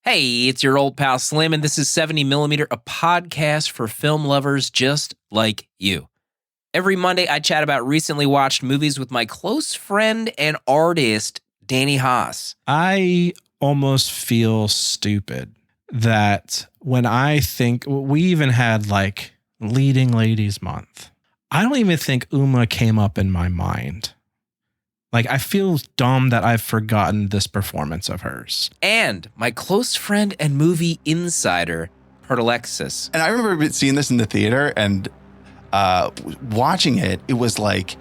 Hey, it's your old pal Slim, and this is 70mm, a podcast for film lovers just like you. Every Monday, I chat about recently watched movies with my close friend and artist, Danny Haas. I almost feel stupid that when I think, we even had like Leading Ladies Month. I don't even think Uma came up in my mind. Like, I feel dumb that I've forgotten this performance of hers. And my close friend and movie insider, Alexis. And I remember seeing this in the theater and watching it. It was like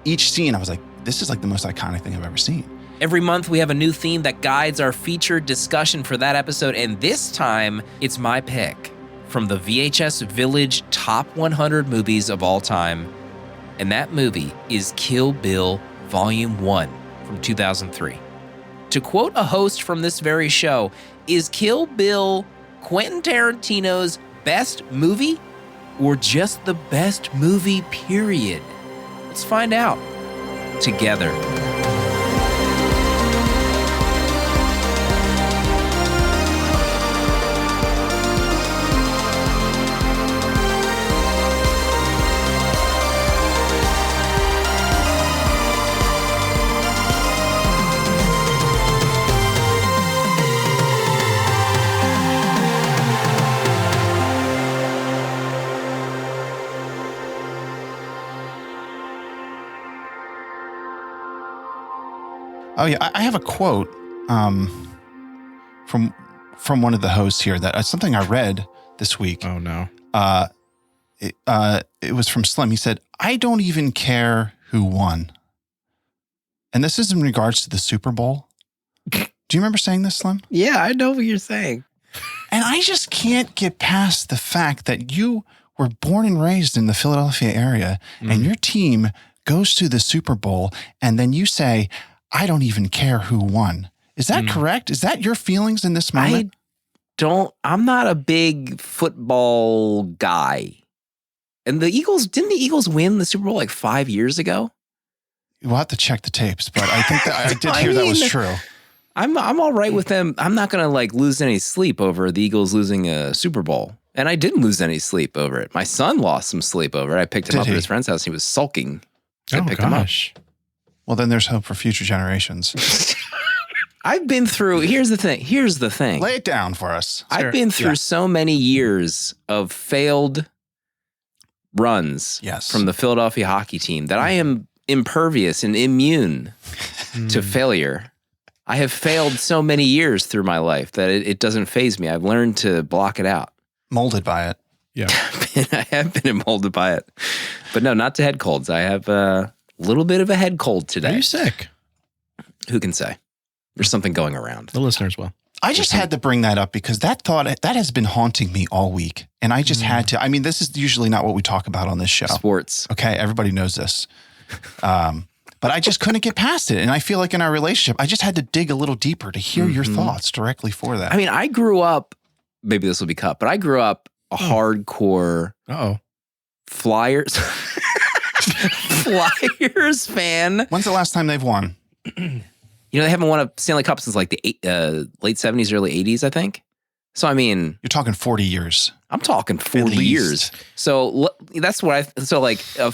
each scene, I was like, this is like the most iconic thing I've ever seen. Every month, we have a new theme that guides our featured discussion for that episode. And this time, it's my pick from the VHS Village Top 100 Movies of All Time. And that movie is Kill Bill Volume 1 from 2003. To quote a host from this very show, is Kill Bill Quentin Tarantino's best movie or just the best movie, period? Let's find out together. Oh yeah, I have a quote from one of the hosts here that something I read this week. Oh no. It was from Slim. He said, "I don't even care who won." And this is in regards to the Super Bowl. Do you remember saying this, Slim? Yeah, I know what you're saying. And I just can't get past the fact that you were born and raised in the Philadelphia area and your team goes to the Super Bowl and then you say, I don't even care who won. Is that correct? Is that your feelings in this moment? I'm not a big football guy. And didn't the Eagles win the Super Bowl like 5 years ago? We'll have to check the tapes, but I think that I did hear that was true. I'm all right with them. I'm not going to like lose any sleep over the Eagles losing a Super Bowl. And I didn't lose any sleep over it. My son lost some sleep over it. I picked him up at his friend's house. He was sulking. I picked him up. Well, then there's hope for future generations. I've been through, here's the thing. Lay it down for us. I've been through so many years of failed runs from the Philadelphia hockey team that I am impervious and immune to failure. I have failed so many years through my life that it doesn't faze me. I've learned to block it out. Molded by it. Yeah. I have been molded by it. But no, not to head colds. I have a little bit of a head cold today. Are you sick? Who can say? There's something going around. The listeners will. I just had to bring that up because that has been haunting me all week. And I just had to. I mean, this is usually not what we talk about on this show. Sports. Okay, everybody knows this. But I just couldn't get past it. And I feel like in our relationship, I just had to dig a little deeper to hear your thoughts directly for that. I mean, I grew up, maybe this will be cut, but I grew up a hardcore Flyers fan. When's the last time they've won? You know, they haven't won a Stanley Cup since like the late 70s, early 80s, I think. So, I mean, you're talking 40 years. I'm talking 40 years. So that's what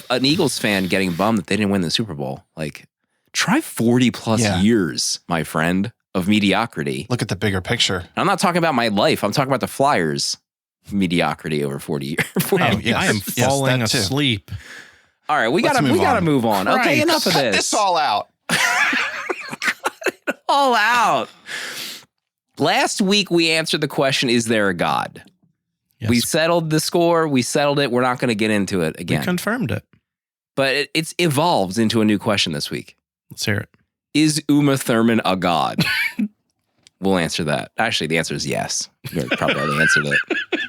an Eagles fan getting bummed that they didn't win the Super Bowl. Like, try 40 plus years, my friend, of mediocrity. Look at the bigger picture. I'm not talking about my life. I'm talking about the Flyers' mediocrity over 40 years. I am falling asleep. All right, we gotta move on. Right. Okay, enough of this. Cut this all out. Cut it all out. Last week we answered the question: is there a God? Yes. We settled the score. We settled it. We're not going to get into it again. We confirmed it. But it's evolved into a new question this week. Let's hear it. Is Uma Thurman a god? We'll answer that. Actually, the answer is yes. You probably already answered it.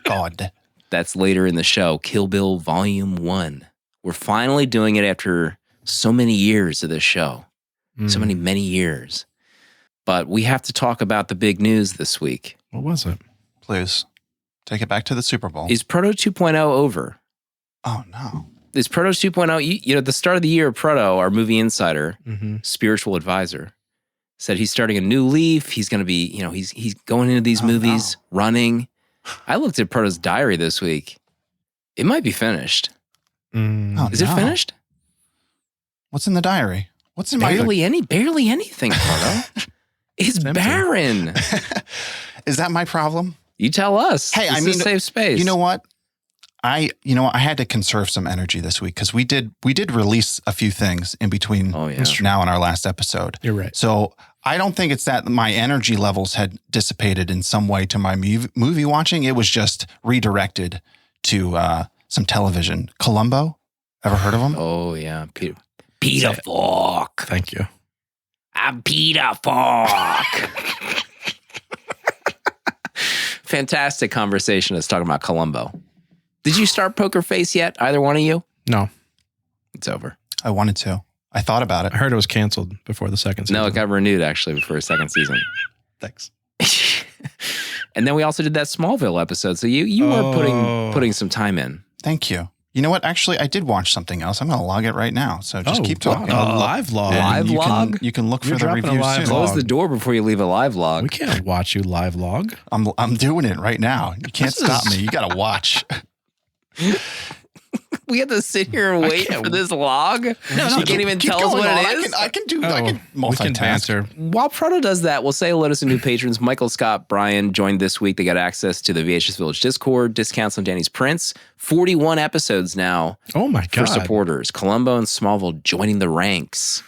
God. That's later in the show. Kill Bill Volume 1. We're finally doing it after so many years of this show. So many years. But we have to talk about the big news this week. What was it? Please. Take it back to the Super Bowl. Is Proto 2.0 over? Oh, no. Is Proto 2.0, you know, the start of the year, Proto, our movie insider, spiritual advisor, Said he's starting a new leaf. He's going to be, he's going into these movies, running. I looked at Proto's diary this week. It might be finished. Is it finished? What's in the diary? What's in barely anything, Proto. It's barren. Is that my problem? You tell us. Hey, this is a safe space. You know what? I had to conserve some energy this week because we did release a few things in between now and our last episode. You're right. So I don't think it's that my energy levels had dissipated in some way to my movie watching. It was just redirected to some television. Columbo, ever heard of him? Oh yeah, Peter Falk. Thank you. I'm Peter Falk. Fantastic conversation is talking about Columbo. Did you start Poker Face yet? Either one of you? No. It's over. I wanted to. I thought about it. I heard it was canceled before the second season. No, it got renewed actually for a second season. Thanks. And then we also did that Smallville episode. So you were putting some time in. Thank you. You know what? Actually, I did watch something else. I'm going to log it right now. So just keep talking. A live log. Live log? You can look for the review soon. Close the door before you leave a live log. We can't watch you live log. I'm doing it right now. You can't stop me. You got to watch. We have to sit here and wait for this log. You can't even tell us what it is. I can multitask. While Proto does that, we'll say hello to some new patrons. Michael Scott Bryan joined this week. They got access to the VHS Village Discord, discounts on Danny's Prince. 41 episodes now. Oh my God. For supporters. Columbo and Smallville joining the ranks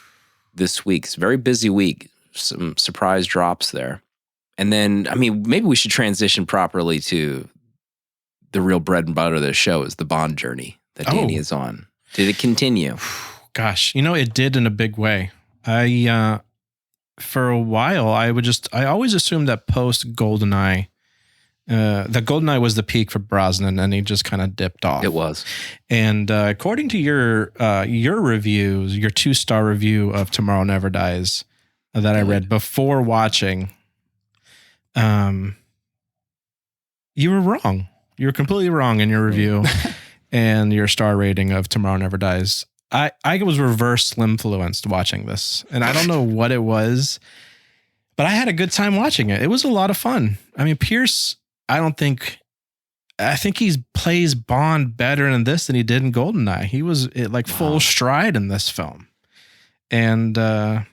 this week. It's a very busy week. Some surprise drops there. And then, maybe we should transition properly to the real bread and butter of the show is the Bond journey that Danny is on. Did it continue? Gosh, it did in a big way. For a while, I always assumed that post GoldenEye, that GoldenEye was the peak for Brosnan, and he just kind of dipped off. It was. And according to your reviews, your 2-star review of Tomorrow Never Dies that I read before watching, you were wrong. You were completely wrong in your review and your star rating of Tomorrow Never Dies. I was reverse influenced watching this, and I don't know what it was, but I had a good time watching it. It was a lot of fun. Pierce, I think he plays Bond better in this than he did in GoldenEye. He was full stride in this film. And I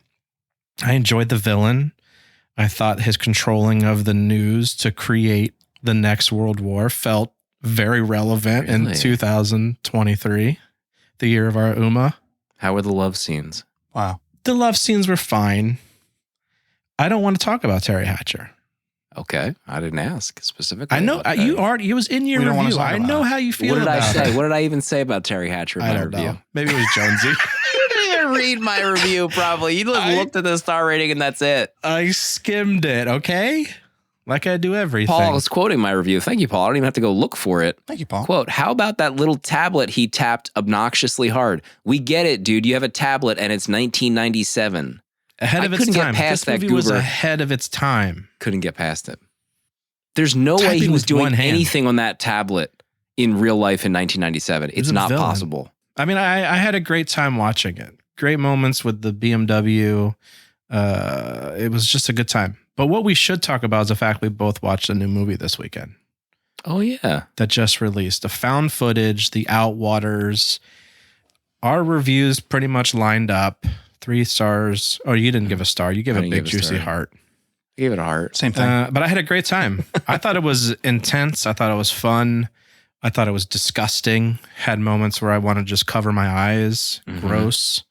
enjoyed the villain. I thought his controlling of the news to create the next World War felt very relevant in 2023, the year of our Uma. How were the love scenes? Wow. The love scenes were fine. I don't want to talk about Terry Hatcher. Okay. I didn't ask specifically. I know it was in your review. I know how you feel about it. What did I say? What did I even say about Terry Hatcher in my review? Know. Maybe it was Jonesy. You didn't even read my review probably. You just looked at the star rating and that's it. I skimmed it, okay? Like I do everything. Paul is quoting my review. Thank you, Paul. I don't even have to go look for it. Thank you, Paul. Quote, how about that little tablet he tapped obnoxiously hard? We get it, dude. You have a tablet and it's 1997. Ahead of its time. Get past this movie was ahead of its time. Couldn't get past it. There's no way he was doing anything on that tablet in real life in 1997. It's not possible. I had a great time watching it. Great moments with the BMW. It was just a good time. But what we should talk about is the fact we both watched a new movie this weekend. Oh, yeah. That just released. The found footage, the Outwaters. Our reviews pretty much lined up. 3 stars. Oh, you didn't give a star. You gave a big, juicy heart. I gave it a heart. Same thing. But I had a great time. I thought it was intense. I thought it was fun. I thought it was disgusting. Had moments where I want to just cover my eyes. Mm-hmm. Gross.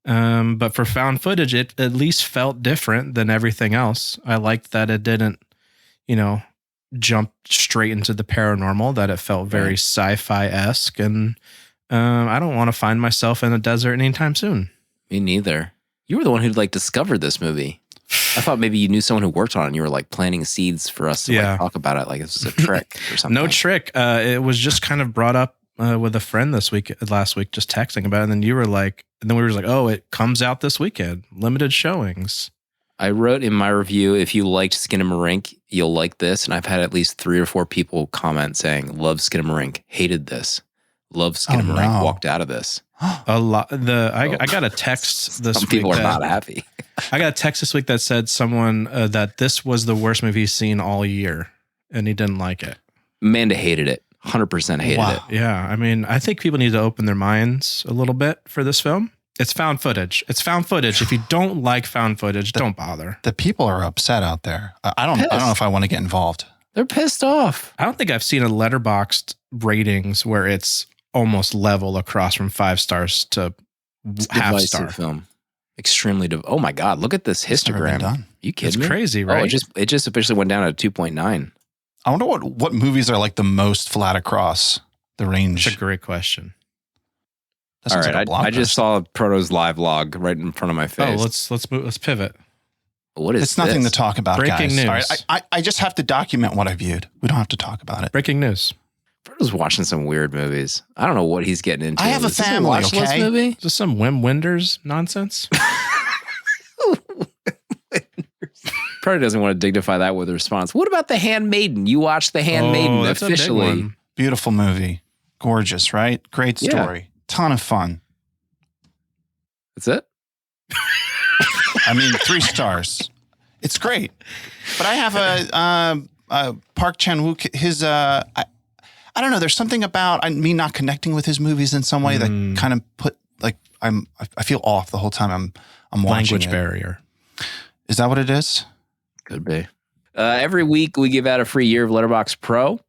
But for found footage, it at least felt different than everything else. I liked that it didn't, jump straight into the paranormal, that it felt very sci-fi-esque. And I don't want to find myself in a desert anytime soon. Me neither. You were the one who discovered this movie. I thought maybe you knew someone who worked on it and you were planting seeds for us to talk about it. Like this was a trick or something. No trick. It was just kind of brought up with a friend last week, just texting about it. And then you were like, and then we were like, oh, it comes out this weekend. Limited showings. I wrote in my review, if you liked Skinamarink, you'll like this. And I've had at least 3 or 4 people comment saying, love Skinamarink, hated this. Love Skinamarink, walked out of this. A lot. I got a text this Some week. people are not happy. I got a text this week that said someone that this was the worst movie he's seen all year, and he didn't like it. Amanda hated it. 100% hated it. Yeah, I mean, I think people need to open their minds a little bit for this film. It's found footage. It's found footage. If you don't like found footage, don't bother. The people are upset out there. I don't know if I want to get involved. They're pissed off. I don't think I've seen a Letterboxd ratings where it's almost level across from 5 stars to half star. Film. Extremely. Oh my God! Look at this histogram. Done. You kidding me? It's crazy, right? Oh, it just officially went down to 2.9. I wonder what movies are like the most flat across the range. That's a great question. That All sounds right, like a blog I just post. saw Proto's live log right in front of my face. Oh, let's pivot. What is It's nothing this? to talk about, Breaking guys. news. All right, I just have to document what I viewed. We don't have to talk about it. Breaking news. Proto's watching some weird movies. I don't know what he's getting into. I have a Is this family, watch list okay? movie? Is this some Wim Wenders nonsense? Proto doesn't want to dignify that with a response. What about The Handmaiden? You watched The Handmaiden that's a big officially. one. Beautiful movie. Gorgeous, right? Great Yeah. story. Ton of fun. That's it? I mean, 3 stars. It's great. But I have a Park Chan-wook, his, I don't know, there's something about me not connecting with his movies in some way that kind of put, like, I feel off the whole time I'm watching Language it. barrier. Is that what it is? Could be. Every week we give out a free year of Letterboxd Pro.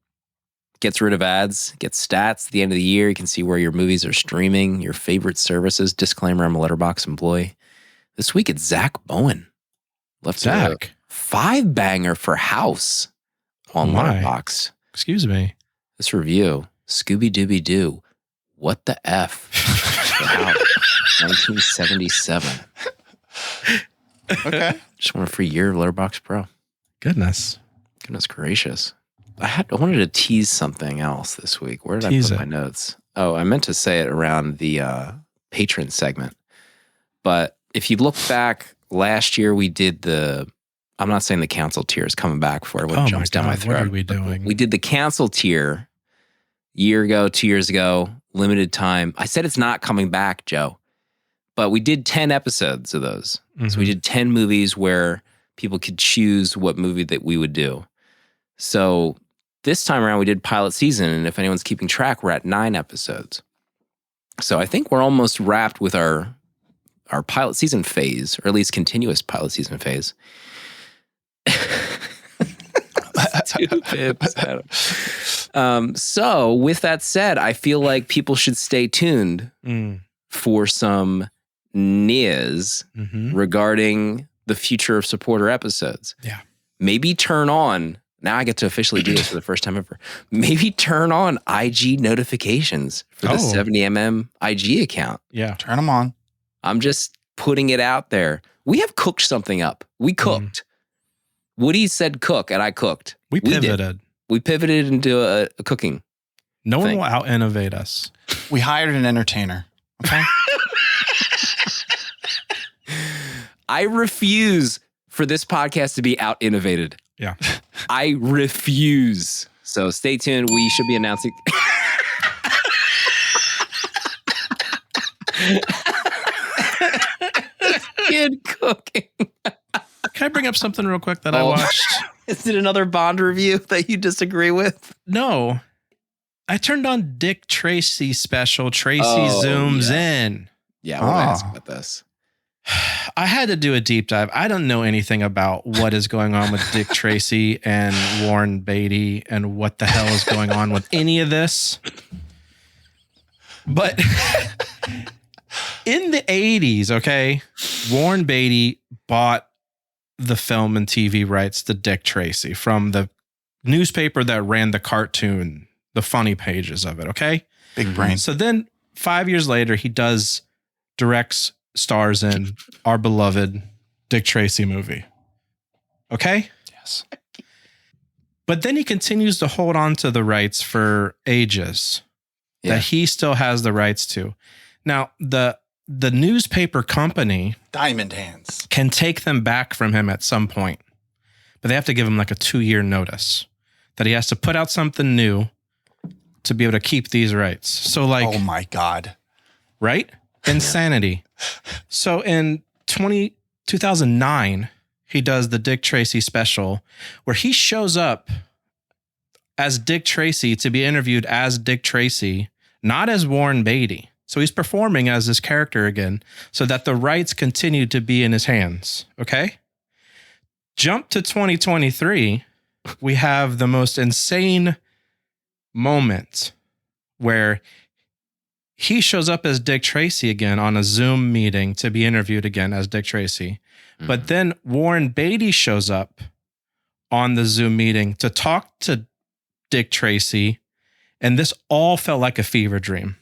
Gets rid of ads, gets stats. At the end of the year, you can see where your movies are streaming, your favorite services. Disclaimer, I'm a Letterboxd employee. This week it's Zach Bowen. Left Zach. a 5-banger for House on Why? Letterboxd. Excuse me. This review, Scooby-Dooby-Doo, What the F? For House, 1977. Okay. Just want a free year of Letterboxd Pro. Goodness. Goodness gracious. I wanted to tease something else this week. Where did Tease I put it. my notes? Oh, I meant to say it around the patron segment. But if you look back last year, we did I'm not saying the council tier is coming back before everyone jumps down my throat. What are we doing? We did the council tier year ago, 2 years ago, limited time. I said it's not coming back, Joe. But we did 10 episodes of those. So we did 10 movies where people could choose what movie that we would do. So this time around, we did pilot season. And if anyone's keeping track, we're at 9 episodes. So I think we're almost wrapped with our pilot season phase, or at least continuous pilot season phase. Stupid. So with that said, I feel like people should stay tuned for some news regarding the future of supporter episodes. Yeah. Maybe turn on, now I get to officially do this for the first time ever. Maybe turn on IG notifications for the 70mm IG account. Yeah. Turn them on. I'm just putting it out there. We have cooked something up. We cooked. Woody said cook, and I cooked. We did. pivoted. We pivoted into a cooking. No thing. one will out innovate us. We hired an entertainer. Okay. I refuse for this podcast to be out innovated. Yeah. I refuse. So stay tuned. We should be announcing. Kid cooking. Can I bring up something real quick that I watched? Is it another Bond review that you disagree with? No. I turned on Dick Tracy special. Tracy Oh, zooms yeah. in. Yeah, I want to ask about this. I had to do a deep dive. I don't know anything about what is going on with Dick Tracy and Warren Beatty and what the hell is going on with any of this. But in the 80s, okay, Warren Beatty bought the film and TV rights to Dick Tracy from the newspaper that ran the cartoon, the funny pages of it, okay? Big brain. So then 5 years later, he directs, stars in our beloved Dick Tracy movie. Okay? Yes. But then he continues to hold on to the rights for ages that he still has the rights to. Now, the newspaper company Diamond Hands can take them back from him at some point, but they have to give him like a 2-year notice that he has to put out something new to be able to keep these rights. So like, oh my God. right? Insanity. So in 2009, he does the Dick Tracy special where he shows up as Dick Tracy to be interviewed as Dick Tracy, not as Warren Beatty. So he's performing as this character again so that the rights continue to be in his hands. Okay. Jump to 2023. We have the most insane moment where he shows up as Dick Tracy again on a Zoom meeting to be interviewed again as Dick Tracy. Mm-hmm. But then Warren Beatty shows up on the Zoom meeting to talk to Dick Tracy. And this all felt like a fever dream.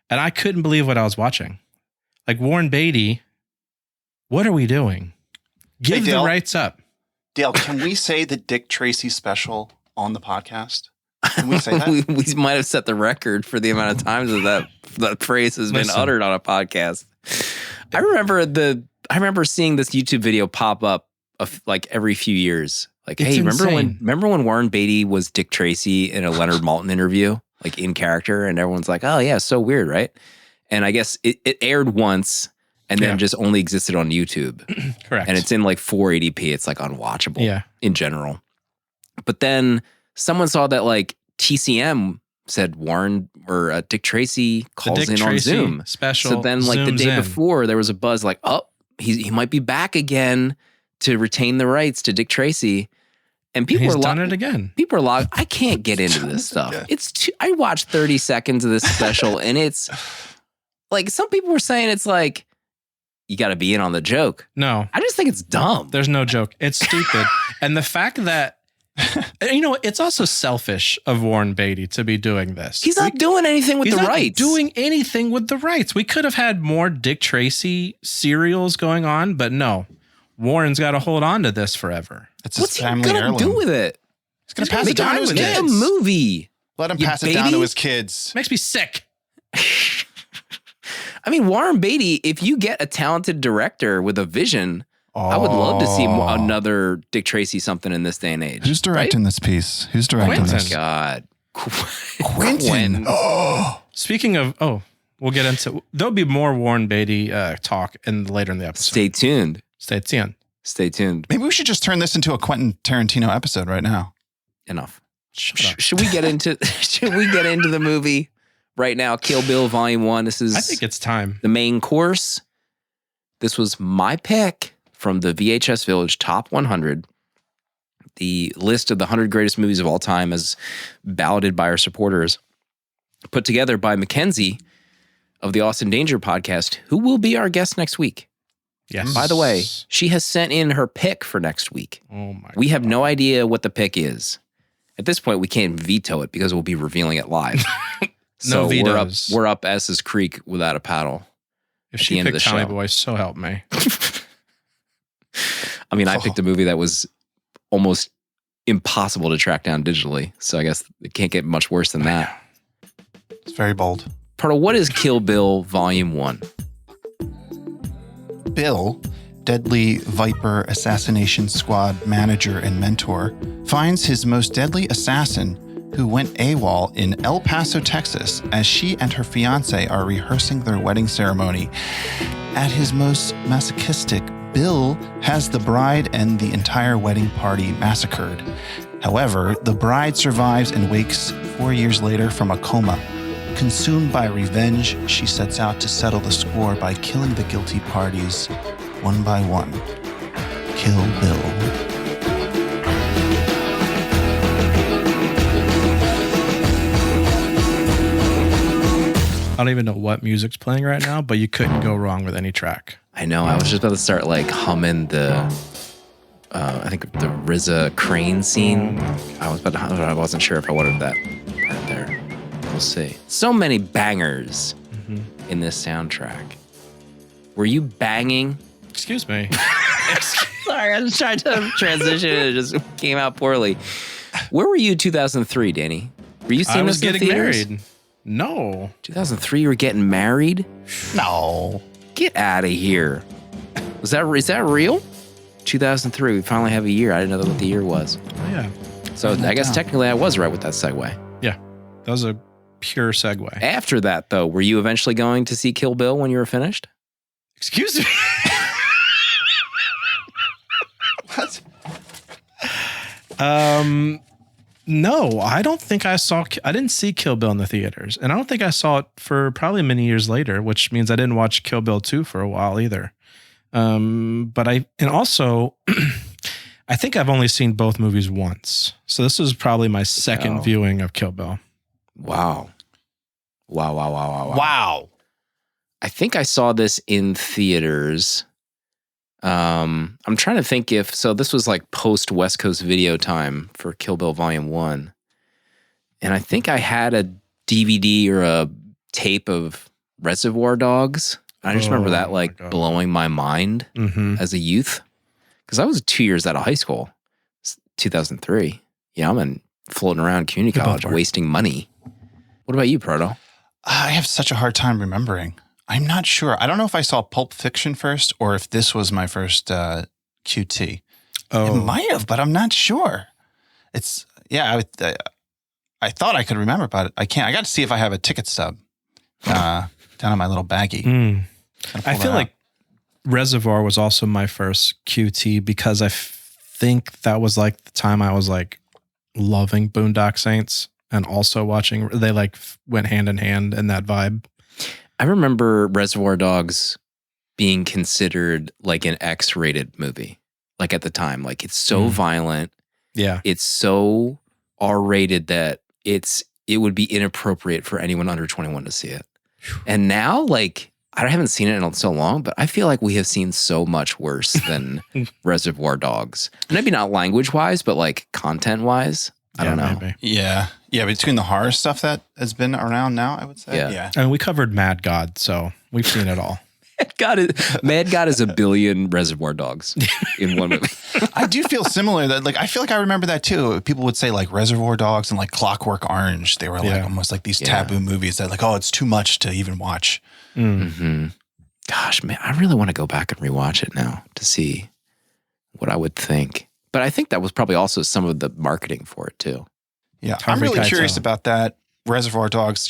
And I couldn't believe what I was watching. Like, Warren Beatty, what are we doing? Give the rights up. Dale, can we say the Dick Tracy special on the podcast? Can we say that? we might have set the record for the amount of times that phrase has been uttered on a podcast. I remember seeing this YouTube video pop up like every few years. Like, it's hey, remember when Warren Beatty was Dick Tracy in a Leonard Maltin interview, like in character, and everyone's like, oh yeah, so weird, right? And I guess it aired once and then just only existed on YouTube. Correct. And it's in like 480p. It's like unwatchable in general. But then someone saw that like TCM said Warren or Dick Tracy calls in on Zoom special. So then like the day before there was a buzz like, oh, he might be back again to retain the rights to Dick Tracy. And people he's done it again. People are logged. I can't get into this stuff. I watched 30 seconds of this special and it's like, some people were saying it's like, you got to be in on the joke. No. I just think it's dumb. There's no joke. It's stupid. And the fact that, you know, it's also selfish of Warren Beatty to be doing this. He's not doing anything with the rights. Doing anything with the rights. We could have had more Dick Tracy serials going on, but no. Warren's got to hold on to this forever. It's What's he gonna do with it? He's gonna pass it down to his kids. Make a movie. Let him pass it down to his kids. Makes me sick. I mean, Warren Beatty, if you get a talented director with a vision, I would love to see another Dick Tracy something in this day and age. Who's directing this piece? Who's directing this? Oh my God. Quentin. Speaking of, we'll get into, there'll be more Warren Beatty talk later in the episode. Stay tuned. Stay tuned. Stay tuned. Maybe we should just turn this into a Quentin Tarantino episode right now. Enough. Should we get into the movie right now? Kill Bill Volume 1. This is, I think it's time. The main course. This was my pick from the VHS Village Top 100. The list of the 100 greatest movies of all time as balloted by our supporters. Put together by Mackenzie of the Austin Danger podcast, who will be our guest next week. Yes. By the way, she has sent in her pick for next week. Oh my! We have no idea what the pick is. At this point, we can't veto it because we'll be revealing it live. So no vetoes. We're up S's Creek without a paddle. If she picked Tommy Boy, so help me. I mean, I picked a movie that was almost impossible to track down digitally. So I guess it can't get much worse than that. It's very bold. Pardo, what is Kill Bill Volume 1? Bill, deadly Viper assassination squad manager and mentor, finds his most deadly assassin who went AWOL in El Paso, Texas, as she and her fiancé are rehearsing their wedding ceremony. At his most masochistic, Bill has the bride and the entire wedding party massacred. However, the bride survives and wakes 4 years later from a coma. Consumed by revenge, she sets out to settle the score by killing the guilty parties one by one. Kill Bill. I don't even know what music's playing right now, but you couldn't go wrong with any track. I know. I was just about to start like humming the, I think the RZA crane scene. I wasn't sure if I wanted that part there. We'll see. So many bangers in this soundtrack. Were you banging? Excuse me. Sorry, I was trying to transition and it just came out poorly. Where were you 2003, Danny? Were you seeing this in the theaters? Married. No. 2003, you were getting married? No. Get out of here. Is that real? 2003, we finally have a year. I didn't know what the year was. Oh, yeah. So I guess technically I was right with that segue. Yeah. That was a pure segue. After that, though, were you eventually going to see Kill Bill when you were finished? Excuse me. What? No, I don't think I didn't see Kill Bill in the theaters, and I don't think I saw it for probably many years later, which means I didn't watch Kill Bill 2 for a while either. Also I think I've only seen both movies once. So this was probably my second viewing of Kill Bill. Wow. Wow. I think I saw this in theaters. I'm trying to think so this was like post West Coast video time for Kill Bill Volume 1. And I think I had a DVD or a tape of Reservoir Dogs. I just remember that like blowing my mind as a youth. Because I was 2 years out of high school. It's 2003. Yeah, I'm floating around community college wasting money. What about you, Proto? I have such a hard time remembering. I'm not sure. I don't know if I saw Pulp Fiction first or if this was my first QT. It might have, but I'm not sure. I thought I could remember, but I can't. I got to see if I have a ticket stub down in my little baggie. I feel like Reservoir was also my first QT because I think that was like the time I was like loving Boondock Saints and also watching. They like went hand in hand in that vibe. I remember Reservoir Dogs being considered like an X-rated movie, like at the time. Like it's so violent. Yeah. It's so R-rated that it would be inappropriate for anyone under 21 to see it. And now, like, I haven't seen it in so long, but I feel like we have seen so much worse than Reservoir Dogs. Maybe not language-wise, but like content-wise. I don't know. Maybe. Yeah. Between the horror stuff that has been around now, I would say. Yeah. I mean, we covered Mad God, so we've seen it all. Mad God is a billion Reservoir Dogs in one movie. I do feel similar. That like I feel like I remember that too. People would say like Reservoir Dogs and like Clockwork Orange. They were like almost like these taboo movies that like, oh, it's too much to even watch. Mm-hmm. Gosh, man, I really want to go back and rewatch it now to see what I would think. But I think that was probably also some of the marketing for it too. Yeah, I'm really curious about that. Reservoir Dogs.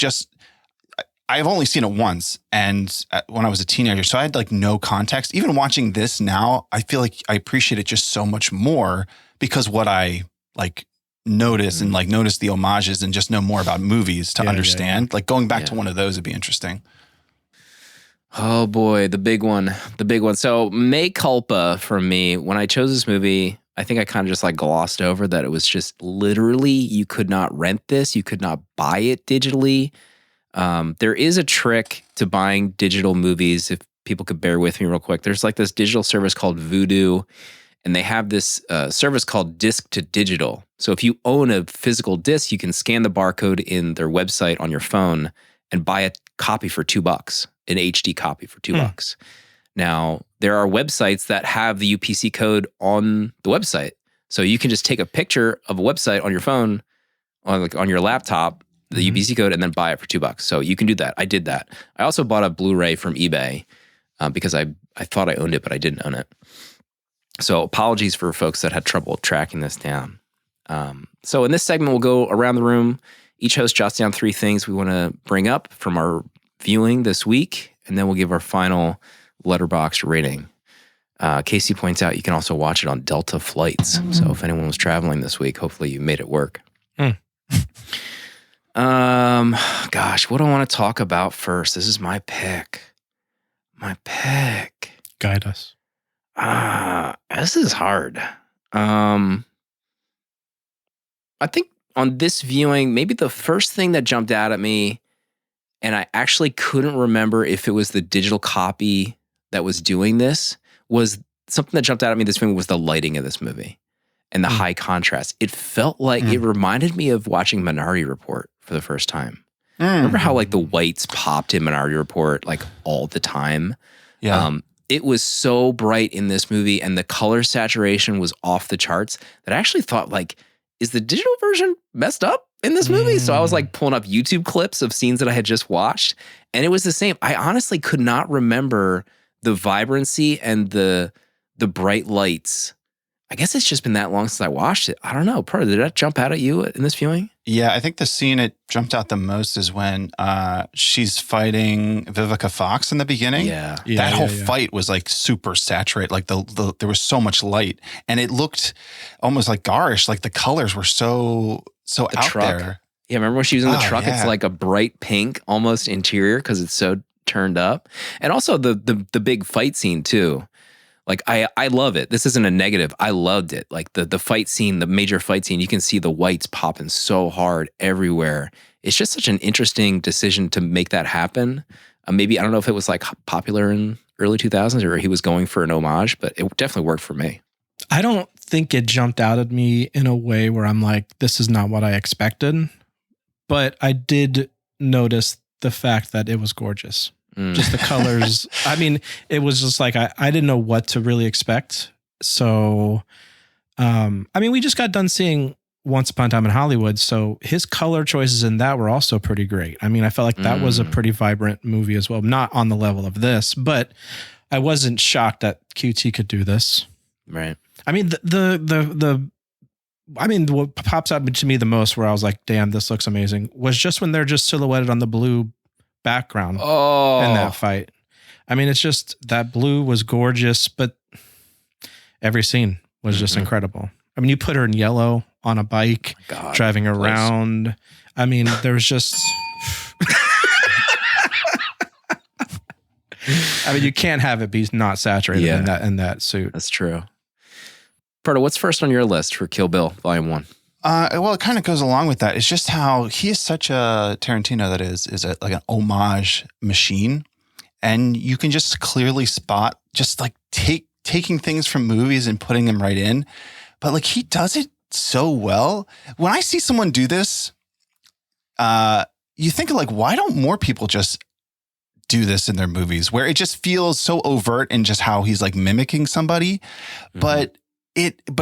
I've only seen it once, and when I was a teenager, so I had like no context. Even watching this now, I feel like I appreciate it just so much more because what I like notice and like notice the homages and just know more about movies to understand. Like going back to one of those would be interesting. Oh boy, the big one. So mea culpa for me, when I chose this movie, I think I kind of just like glossed over that it was just literally, you could not rent this. You could not buy it digitally. There is a trick to buying digital movies. If people could bear with me real quick, there's like this digital service called Vudu, and they have this service called Disc to Digital. So if you own a physical disc, you can scan the barcode in their website on your phone and buy a copy for $2, an HD copy for $2. Now, there are websites that have the UPC code on the website. So you can just take a picture of a website on your phone, on your laptop, the UPC code, and then buy it for $2. So you can do that. I did that. I also bought a Blu-ray from eBay because I thought I owned it, but I didn't own it. So apologies for folks that had trouble tracking this down. So in this segment, we'll go around the room. Each host jots down 3 things we want to bring up from our viewing this week, and then we'll give our final Letterboxd rating. Casey points out you can also watch it on Delta flights. So if anyone was traveling this week, hopefully you made it work. Gosh, what do I want to talk about first? This is my pick. Guide us. This is hard. I think on this viewing, maybe the first thing that jumped out at me, and I actually couldn't remember if it was the digital copy that was doing this, was something that jumped out at me this movie was the lighting of this movie and the high contrast. It felt like it reminded me of watching Minority Report for the first time. Remember how like the whites popped in Minority Report like all the time? Yeah. It was so bright in this movie and the color saturation was off the charts that I actually thought like, is the digital version messed up in this movie? So I was like pulling up YouTube clips of scenes that I had just watched, and it was the same. I honestly could not remember the vibrancy and the bright lights. I guess it's just been that long since I watched it. I don't know. Proto, did that jump out at you in this viewing? Yeah, I think the scene it jumped out the most is when she's fighting Vivica Fox in the beginning. Yeah. That whole fight was like super saturated. Like there was so much light, and it looked almost like garish. Like the colors were so The out truck. there. Yeah, remember when she was in the Oh, truck? yeah. It's like a bright pink, almost interior because it's so turned up. And also the big fight scene too. Like I love it. This isn't a negative. I loved it. Like the fight scene, the major fight scene, you can see the whites popping so hard everywhere. It's just such an interesting decision to make that happen. Maybe, I don't know if it was like popular in early 2000s or he was going for an homage, but it definitely worked for me. I don't think it jumped out at me in a way where I'm like, this is not what I expected. But I did notice the fact that it was gorgeous. Just the colors. I mean, it was just like, I didn't know what to really expect. So, I mean, we just got done seeing Once Upon a Time in Hollywood. So his color choices in that were also pretty great. I mean, I felt like that was a pretty vibrant movie as well. Not on the level of this, but I wasn't shocked that QT could do this. Right. I mean, what pops out to me the most where I was like, damn, this looks amazing, was just when they're just silhouetted on the blue background in that fight. I mean, it's just that blue was gorgeous, but every scene was just incredible. I mean, you put her in yellow on a bike, driving around. I mean, there was just... I mean, you can't have it be not saturated in that suit. That's true. Proto, what's first on your list for Kill Bill Volume 1? Well, it kind of goes along with that. It's just how he is such a Tarantino that is like an homage machine. And you can just clearly spot just like taking things from movies and putting them right in. But like he does it so well. When I see someone do this, you think like, why don't more people just do this in their movies where it just feels so overt in just how he's like mimicking somebody, but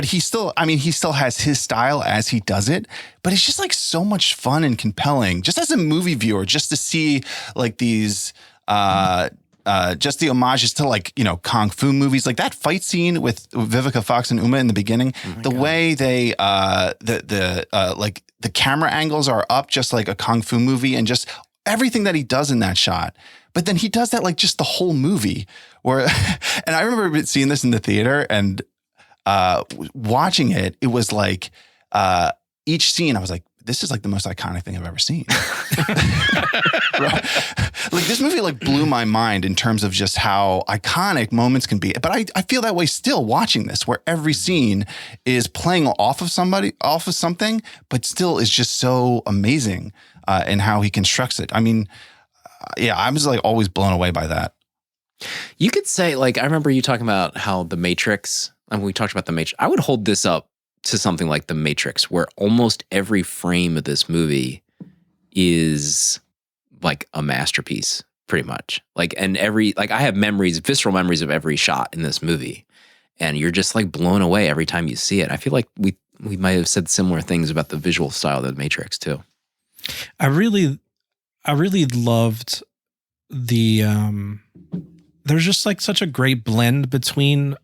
he still has his style as he does it, but it's just like so much fun and compelling just as a movie viewer, just to see like these, just the homages to like, you know, Kung Fu movies, like that fight scene with Vivica Fox and Uma in the beginning, way they, like the camera angles are up just like a Kung Fu movie and just everything that he does in that shot. But then he does that like just the whole movie where, and I remember seeing this in the theater and watching it, it was like each scene I was like, this is like the most iconic thing I've ever seen. Right? Like this movie like blew my mind in terms of just how iconic moments can be. But I feel that way still watching this, where every scene is playing off of something, but still is just so amazing in how he constructs it. I mean, yeah, I was like always blown away by that. You could say, like, I remember you talking about how The Matrix, and we talked about The Matrix. I would hold this up to something like The Matrix, where almost every frame of this movie is like a masterpiece, pretty much. Like, and I have visceral memories of every shot in this movie, and you're just like blown away every time you see it. I feel like we might have said similar things about the visual style of The Matrix too. I really loved the, there's just like such a great blend between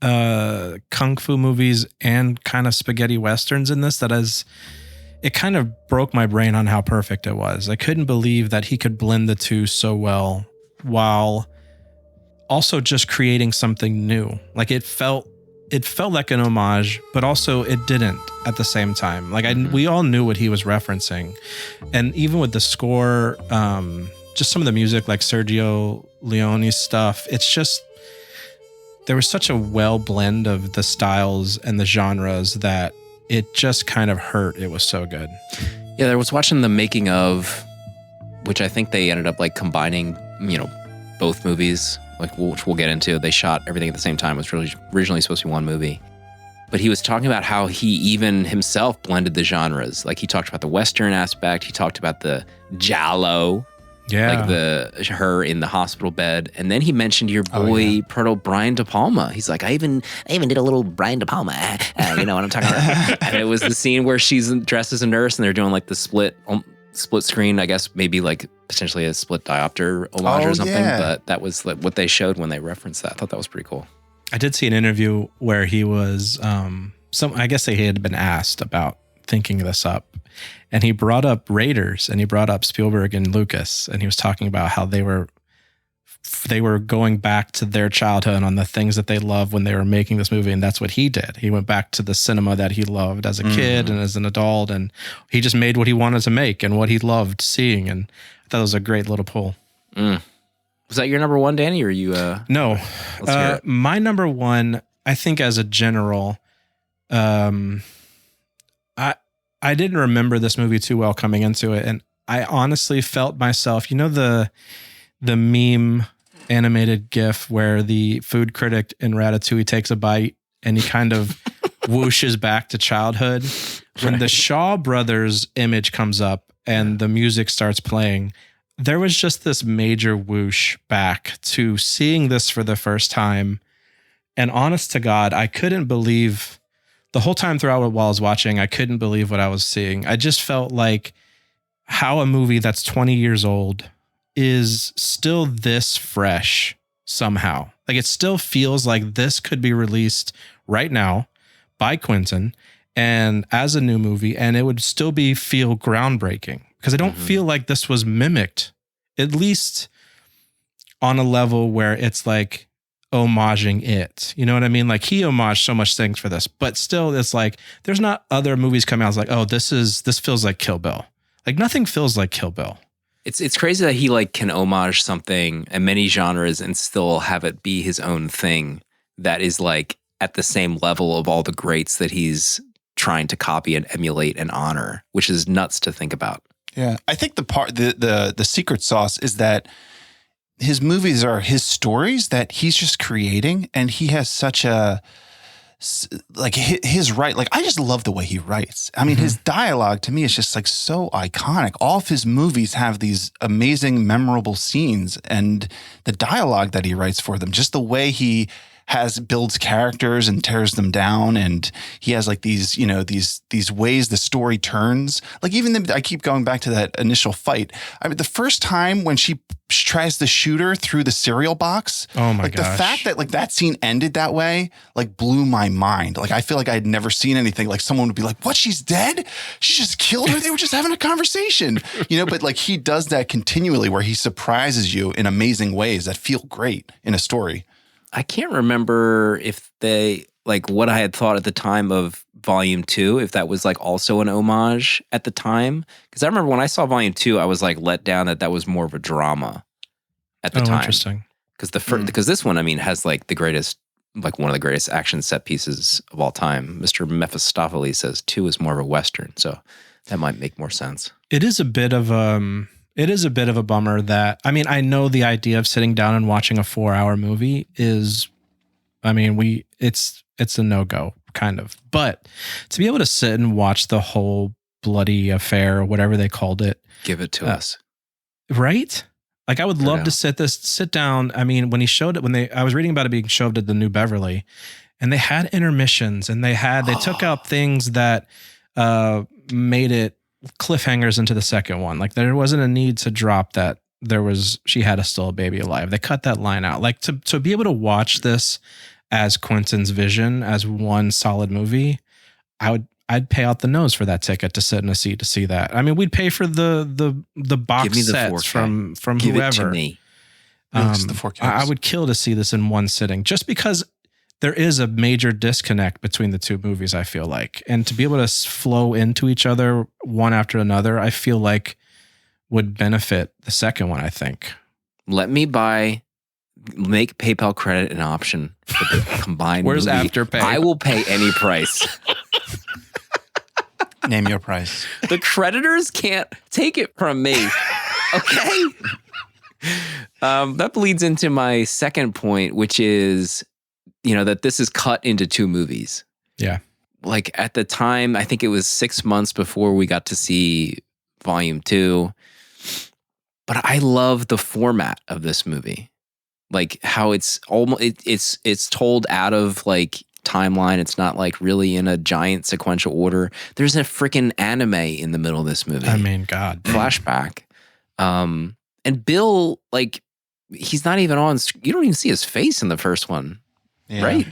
Kung Fu movies and kind of spaghetti westerns in this it kind of broke my brain on how perfect it was. I couldn't believe that he could blend the two so well while also just creating something new. Like it felt like an homage, but also it didn't at the same time. Like we all knew what he was referencing. And even with the score, just some of the music, like Sergio Leone's stuff, it's just, there was such a well blend of the styles and the genres that it just kind of hurt. It was so good. Yeah, I was watching the making of, which I think they ended up like combining, you know, both movies, like which we'll get into. They shot everything at the same time. It was really originally supposed to be one movie. But he was talking about how he even himself blended the genres. Like he talked about the Western aspect. He talked about the Giallo. Yeah. Like her in the hospital bed. And then he mentioned your boy, Proto Brian De Palma. He's like, I even did a little Brian De Palma. You know what I'm talking about? And it was the scene where she's dressed as a nurse and they're doing like the split screen, I guess maybe like potentially a split diopter homage or something. Yeah. But that was like what they showed when they referenced that. I thought that was pretty cool. I did see an interview where he was I guess he had been asked about thinking this up, and he brought up Raiders, and he brought up Spielberg and Lucas, and he was talking about how they were going back to their childhood on the things that they loved when they were making this movie, and that's what he did. He went back to the cinema that he loved as a kid and as an adult, and he just made what he wanted to make and what he loved seeing, and I thought it was a great little pull. Was that your number one, Danny, or you? No. Let's hear it. My number one, I think as a general, I didn't remember this movie too well coming into it, and I honestly felt myself, the meme animated GIF where the food critic in Ratatouille takes a bite and he kind of whooshes back to childhood. When the Shaw Brothers image comes up and the music starts playing, there was just this major whoosh back to seeing this for the first time. And honest to God, I couldn't believe the whole time throughout while I was watching, I couldn't believe what I was seeing. I just felt like how a movie that's 20 years old is still this fresh somehow. Like it still feels like this could be released right now by Quentin and as a new movie, and it would still feel groundbreaking because I don't feel like this was mimicked, at least on a level where it's like homaging it. You know what I mean? Like he homaged so much things for this, but still it's like there's not other movies coming out. It's like, oh, this feels like Kill Bill. Like nothing feels like Kill Bill. It's crazy that he like can homage something in many genres and still have it be his own thing that is like at the same level of all the greats that he's trying to copy and emulate and honor, which is nuts to think about. Yeah. I think the secret sauce is that his movies are his stories that he's just creating, and he has such a like his right. Like I just love the way he writes. I mean, his dialogue to me is just like so iconic. All of his movies have these amazing, memorable scenes, and the dialogue that he writes for them, just the way he builds characters and tears them down, and he has like these ways the story turns. Like even I keep going back to that initial fight. I mean, the first time when she tries to shoot her through the cereal box. Oh my gosh. The fact that like that scene ended that way, like blew my mind. Like I feel like I had never seen anything like someone would be like, what, she's dead? She just killed her? They were just having a conversation, but like he does that continually where he surprises you in amazing ways that feel great in a story. I can't remember if they like what I had thought at the time of Volume 2, if that was like also an homage at the time. Because I remember when I saw Volume 2, I was like let down that was more of a drama at the time. Interesting. Because because this one, I mean, has like the greatest, like one of the greatest action set pieces of all time. Mr. Mephistopheles says 2 is more of a Western, so that might make more sense. It is a bit of a bummer that, I mean, I know the idea of sitting down and watching a 4-hour movie is, I mean, it's a no-go kind of, but to be able to sit and watch the whole bloody affair or whatever they called it. Give it to us. Right? Like I would love to sit down. I mean, when he showed it, I was reading about it being showed at the New Beverly, and they had intermissions and they took out things that made it cliffhangers into the second one. Like there wasn't a need to drop that she had still a baby alive. They cut that line out. Like to be able to watch this as Quentin's vision as one solid movie, I'd pay out the nose for that ticket to sit in a seat to see that. I mean, we'd pay for the box sets from Give whoever. It to me. The 4K. I would kill to see this in one sitting, just because there is a major disconnect between the two movies, I feel like. And to be able to flow into each other one after another, I feel like would benefit the second one, I think. Let me make PayPal credit an option for the combined Where's movie. Afterpay? I will pay any price. Name your price. The creditors can't take it from me. Okay? That bleeds into my second point, which is, that this is cut into 2 movies. Yeah. Like at the time, I think it was 6 months before we got to see Volume 2. But I love the format of this movie. Like how it's almost, it's told out of like timeline. It's not like really in a giant sequential order. There's a freaking anime in the middle of this movie. I mean, God. Flashback. And Bill, like, he's not even on, you don't even see his face in the first one. Yeah. right?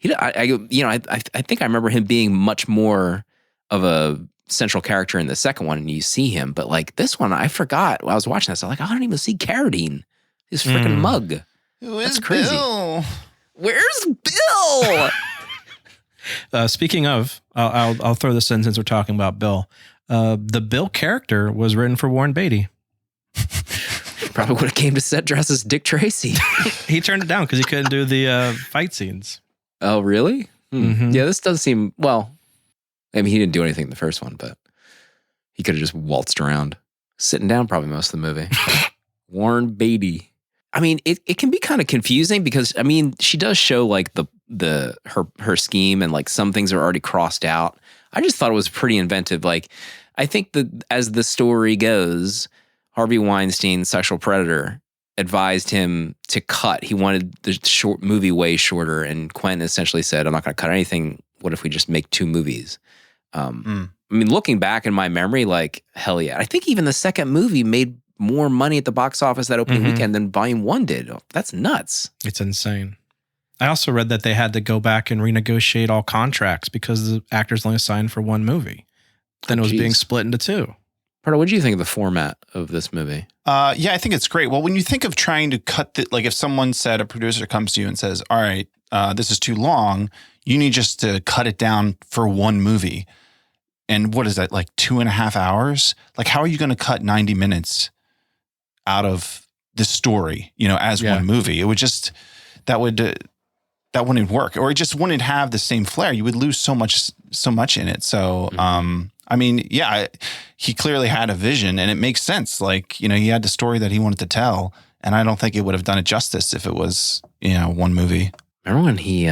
I think I remember him being much more of a central character in the second one, and you see him, but like this one, I forgot. While I was watching this, I'm like, I don't even see Carradine. His freaking mug. Who That's is crazy. Bill? Where's Bill? Speaking of, I'll throw this in since we're talking about Bill. The Bill character was written for Warren Beatty. Probably would have came to set dressed as Dick Tracy. He turned it down because he couldn't do the fight scenes. Oh, really? Mhm. Yeah, this does seem, well, I mean, he didn't do anything in the first one, but he could have just waltzed around, sitting down probably most of the movie. Warren Beatty. I mean, it can be kind of confusing because, I mean, she does show like her scheme and like some things are already crossed out. I just thought it was pretty inventive. Like, I think that as the story goes, Harvey Weinstein, sexual predator, advised him to cut. He wanted the short movie way shorter, and Quentin essentially said, I'm not going to cut anything. What if we just make 2 movies? I mean, looking back in my memory, like, hell yeah. I think even the second movie made more money at the box office that opening weekend than Volume 1 did. That's nuts. It's insane. I also read that they had to go back and renegotiate all contracts because the actors only signed for 1 movie. Then it was being split into 2. Pardo, what do you think of the format of this movie? Yeah, I think it's great. Well, when you think of trying to cut like if someone said, a producer comes to you and says, all right, this is too long, you need just to cut it down for 1 movie. And what is that, like 2.5 hours? Like, how are you going to cut 90 minutes out of the story, as 1 movie? It would just, that wouldn't work, or it just wouldn't have the same flair. You would lose so much in it. So, I mean, yeah, he clearly had a vision, and it makes sense. Like, he had the story that he wanted to tell, and I don't think it would have done it justice if it was, 1 movie. Remember when he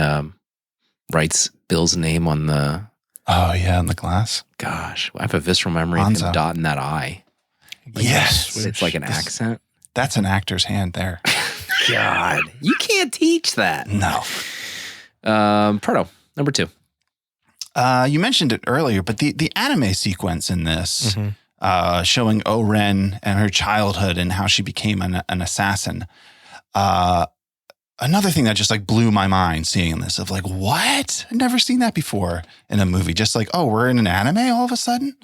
writes Bill's name on the... Oh, yeah, on the glass? Gosh, I have a visceral memory of him dotting that I. Like, yes. It's like an accent. That's an actor's hand there. God, you can't teach that. No. Pardo, number 2. You mentioned it earlier, but the anime sequence in this, showing O-Ren and her childhood and how she became an assassin. Another thing that just like blew my mind seeing this, of like, what? I've never seen that before in a movie. Just like, oh, we're in an anime all of a sudden.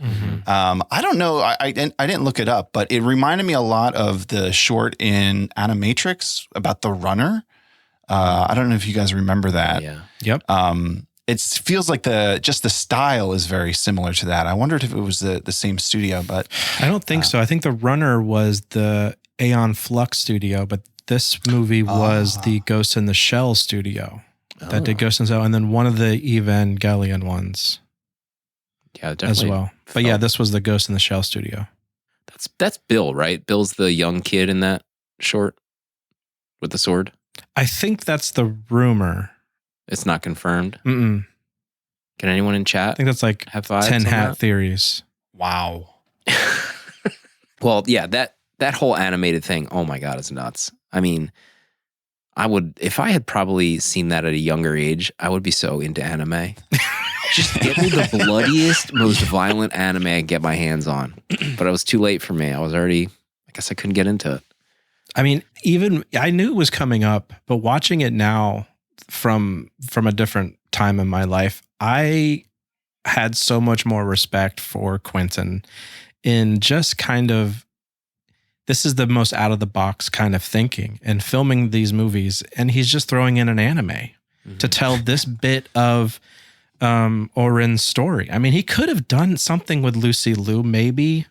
I don't know. I didn't look it up, but it reminded me a lot of the short in Animatrix about the runner. I don't know if you guys remember that. Yeah. Yep. It feels like the style is very similar to that. I wondered if it was the same studio, but I don't think so. I think the runner was the Aeon Flux studio, but this movie was the Ghost in the Shell studio that did Ghost in the Shell, and then one of the Evangelion ones. Yeah, definitely. As well. But yeah, this was the Ghost in the Shell studio. That's Bill, right? Bill's the young kid in that short with the sword. I think that's the rumor. It's not confirmed. Mm-mm. Can anyone in chat? I think that's like have vibes 10 on hat that? theories. wow. Well, yeah, that whole animated thing, oh my God, it's nuts. I mean, I would, if I had probably seen that at a younger age, I would be so into anime. Just get me the bloodiest, most violent anime I can get my hands on. But it was too late for me. I guess I couldn't get into it. I mean, I knew it was coming up, but watching it now from a different time in my life, I had so much more respect for Quentin in just kind of, this is the most out of the box kind of thinking and filming these movies. And he's just throwing in an anime to tell this bit of Oren's story. I mean, he could have done something with Lucy Liu, maybe.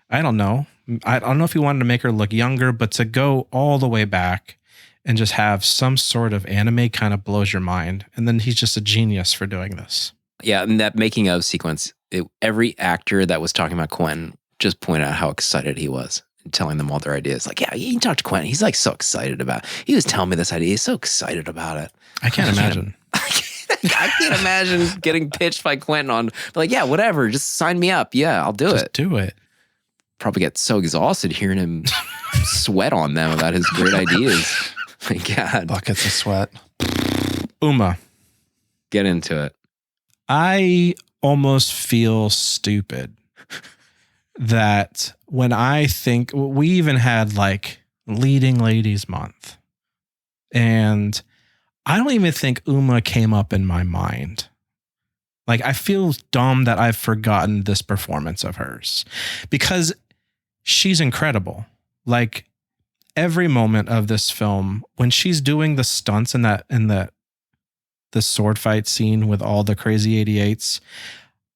I don't know. I don't know if he wanted to make her look younger, but to go all the way back and just have some sort of anime kind of blows your mind. And then he's just a genius for doing this. Yeah, and that making of sequence, every actor that was talking about Quentin just pointed out how excited he was and telling them all their ideas. Like, yeah, you can talk to Quentin. He's like so excited about it. He was telling me this idea. He's so excited about it. I can't imagine. I can't imagine getting pitched by Quentin on, like, yeah, whatever, just sign me up. Yeah, I'll do it. Do it. Probably get so exhausted hearing him sweat on them about his great ideas. My God. Buckets of sweat. Uma. Get into it. I almost feel stupid that when I think, we even had like Leading Ladies Month, and I don't even think Uma came up in my mind. Like, I feel dumb that I've forgotten this performance of hers because she's incredible. Like, every moment of this film, when she's doing the stunts in the sword fight scene with all the crazy 88s,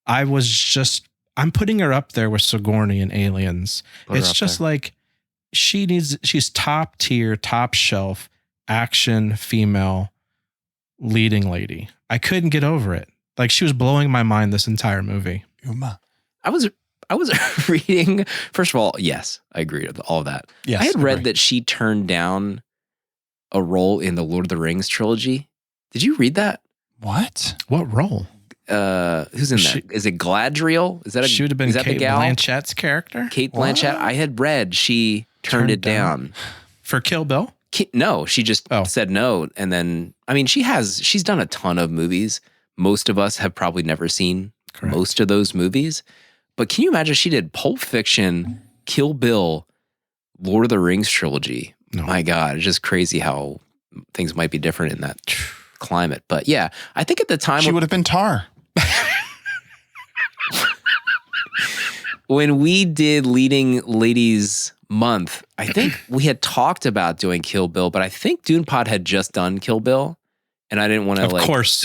I'm putting her up there with Sigourney and Aliens. It's just like she's top tier, top shelf action female leading lady. I couldn't get over it. Like, she was blowing my mind this entire movie. Uma. I was reading. First of all, yes, I agree with all of that. Yes, I had read agree. that she turned down a role in the Lord of the Rings trilogy. Did you read that? What? What role? Who's in that? Is it Gladriel? Is that She would have been is that the Kate gal? Blanchett's character Kate Blanchett. I had read she turned it down. for Kill Bill. No, she just said no. And then, I mean, she's done a ton of movies. Most of us have probably never seen most of those movies. But can you imagine she did Pulp Fiction, Kill Bill, Lord of the Rings trilogy? No. My God, it's just crazy how things might be different in that climate. But yeah, I think at the time She would have been Tar. when we did Leading Ladies Month, I think we had talked about doing Kill Bill, but I think Dune Pod had just done Kill Bill, and I didn't want to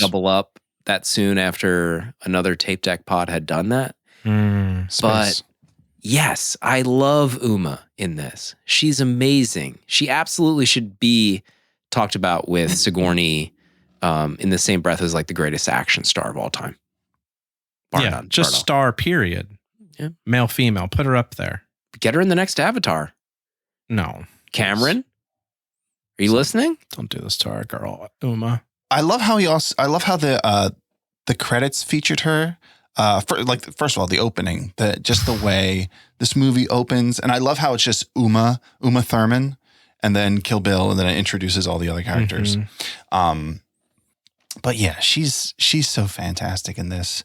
double up that soon after another Tape Deck Pod had done that. But yes, I love Uma in this. She's amazing. She absolutely should be talked about with Sigourney in the same breath as like the greatest action star of all time. Just star, period. Yeah. Male, female. Put her up there. Get her in the next Avatar. No. Cameron? Are you listening? Don't do this to our girl, Uma. I love how the credits featured her. First of all, the opening, just the way this movie opens, and I love how it's just Uma Thurman, and then Kill Bill, and then it introduces all the other characters. But yeah, she's so fantastic in this.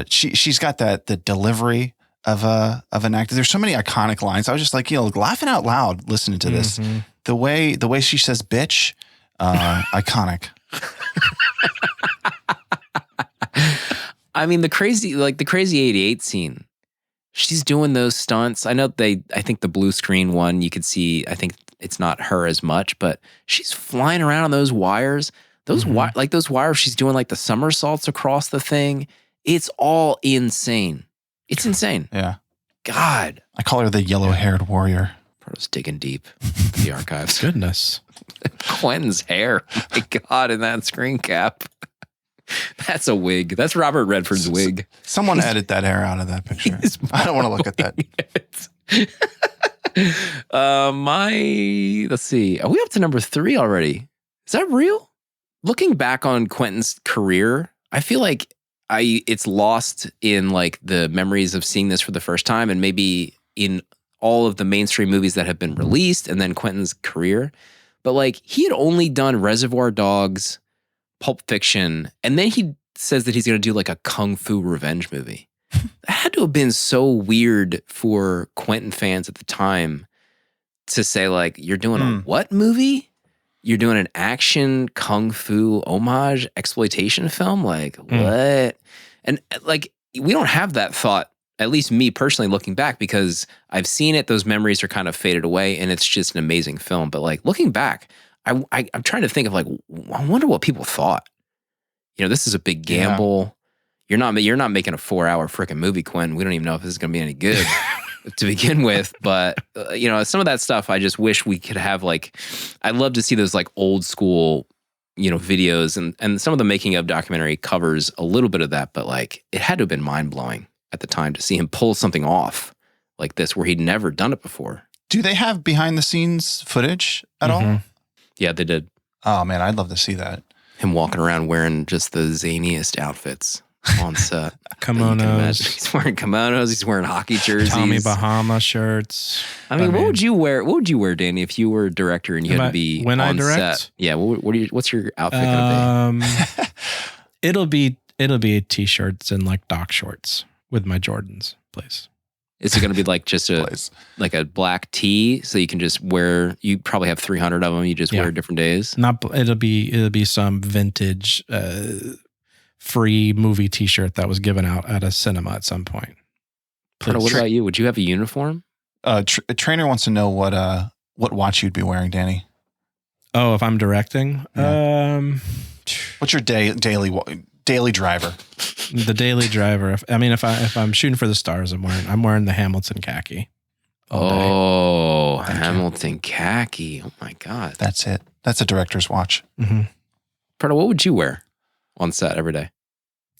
She's got the delivery of an actor. There's so many iconic lines. I was just like, laughing out loud listening to this. The way she says "bitch," iconic. I mean, the crazy 88 scene. She's doing those stunts. I think the blue screen one, you could see, I think it's not her as much, but she's flying around on those wires. Those wires, she's doing like the somersaults across the thing. It's all insane. It's insane. Yeah. God. I call her the yellow-haired warrior. Proto's digging deep into the archives. Goodness. Quentin's hair. My God, in that screen cap. That's a wig. That's Robert Redford's wig. Someone edit that hair out of that picture. I don't want to look at that. Let's see. Are we up to number 3 already? Is that real? Looking back on Quentin's career, I feel like it's lost in like the memories of seeing this for the first time, and maybe in all of the mainstream movies that have been released, and then Quentin's career. But like, he had only done Reservoir Dogs, Pulp Fiction, and then he says that he's going to do like a Kung Fu revenge movie. That had to have been so weird for Quentin fans at the time to say like, you're doing a what movie? You're doing an action Kung Fu homage exploitation film? Like, what? And like, we don't have that thought, at least me personally looking back, because I've seen it, those memories are kind of faded away, and it's just an amazing film. But like, looking back, I'm trying to think of like, I wonder what people thought. This is a big gamble. Yeah. You're not making a 4-hour freaking movie, Quentin. We don't even know if this is going to be any good to begin with. But some of that stuff, I just wish we could have like. I'd love to see those like old school, videos, and some of the making of documentary covers a little bit of that. But like, it had to have been mind blowing at the time to see him pull something off like this where he'd never done it before. Do they have behind the scenes footage at all? Yeah, they did. Oh man, I'd love to see that. Him walking around wearing just the zaniest outfits on set. Kimonos. He's wearing kimonos. He's wearing hockey jerseys. Tommy Bahama shirts. I mean, what would you wear? What would you wear, Danny, if you were a director and you had to be when on I direct? set? Yeah. What's your outfit going to be? It'll be t-shirts and like dock shorts with my Jordans, please. Is it going to be like just Place. like a black tee so you can just wear? You probably have 300 of them. You just wear different days. It'll be some vintage free movie T-shirt that was given out at a cinema at some point. What about you? Would you have a uniform? A trainer wants to know what watch you'd be wearing, Danny. Oh, if I'm directing, what's your daily driver? The daily driver. If I'm shooting for the stars, I'm wearing the Hamilton khaki. Oh, Hamilton khaki. Oh my God. That's it. That's a director's watch. Mm-hmm. Prada, what would you wear on set every day?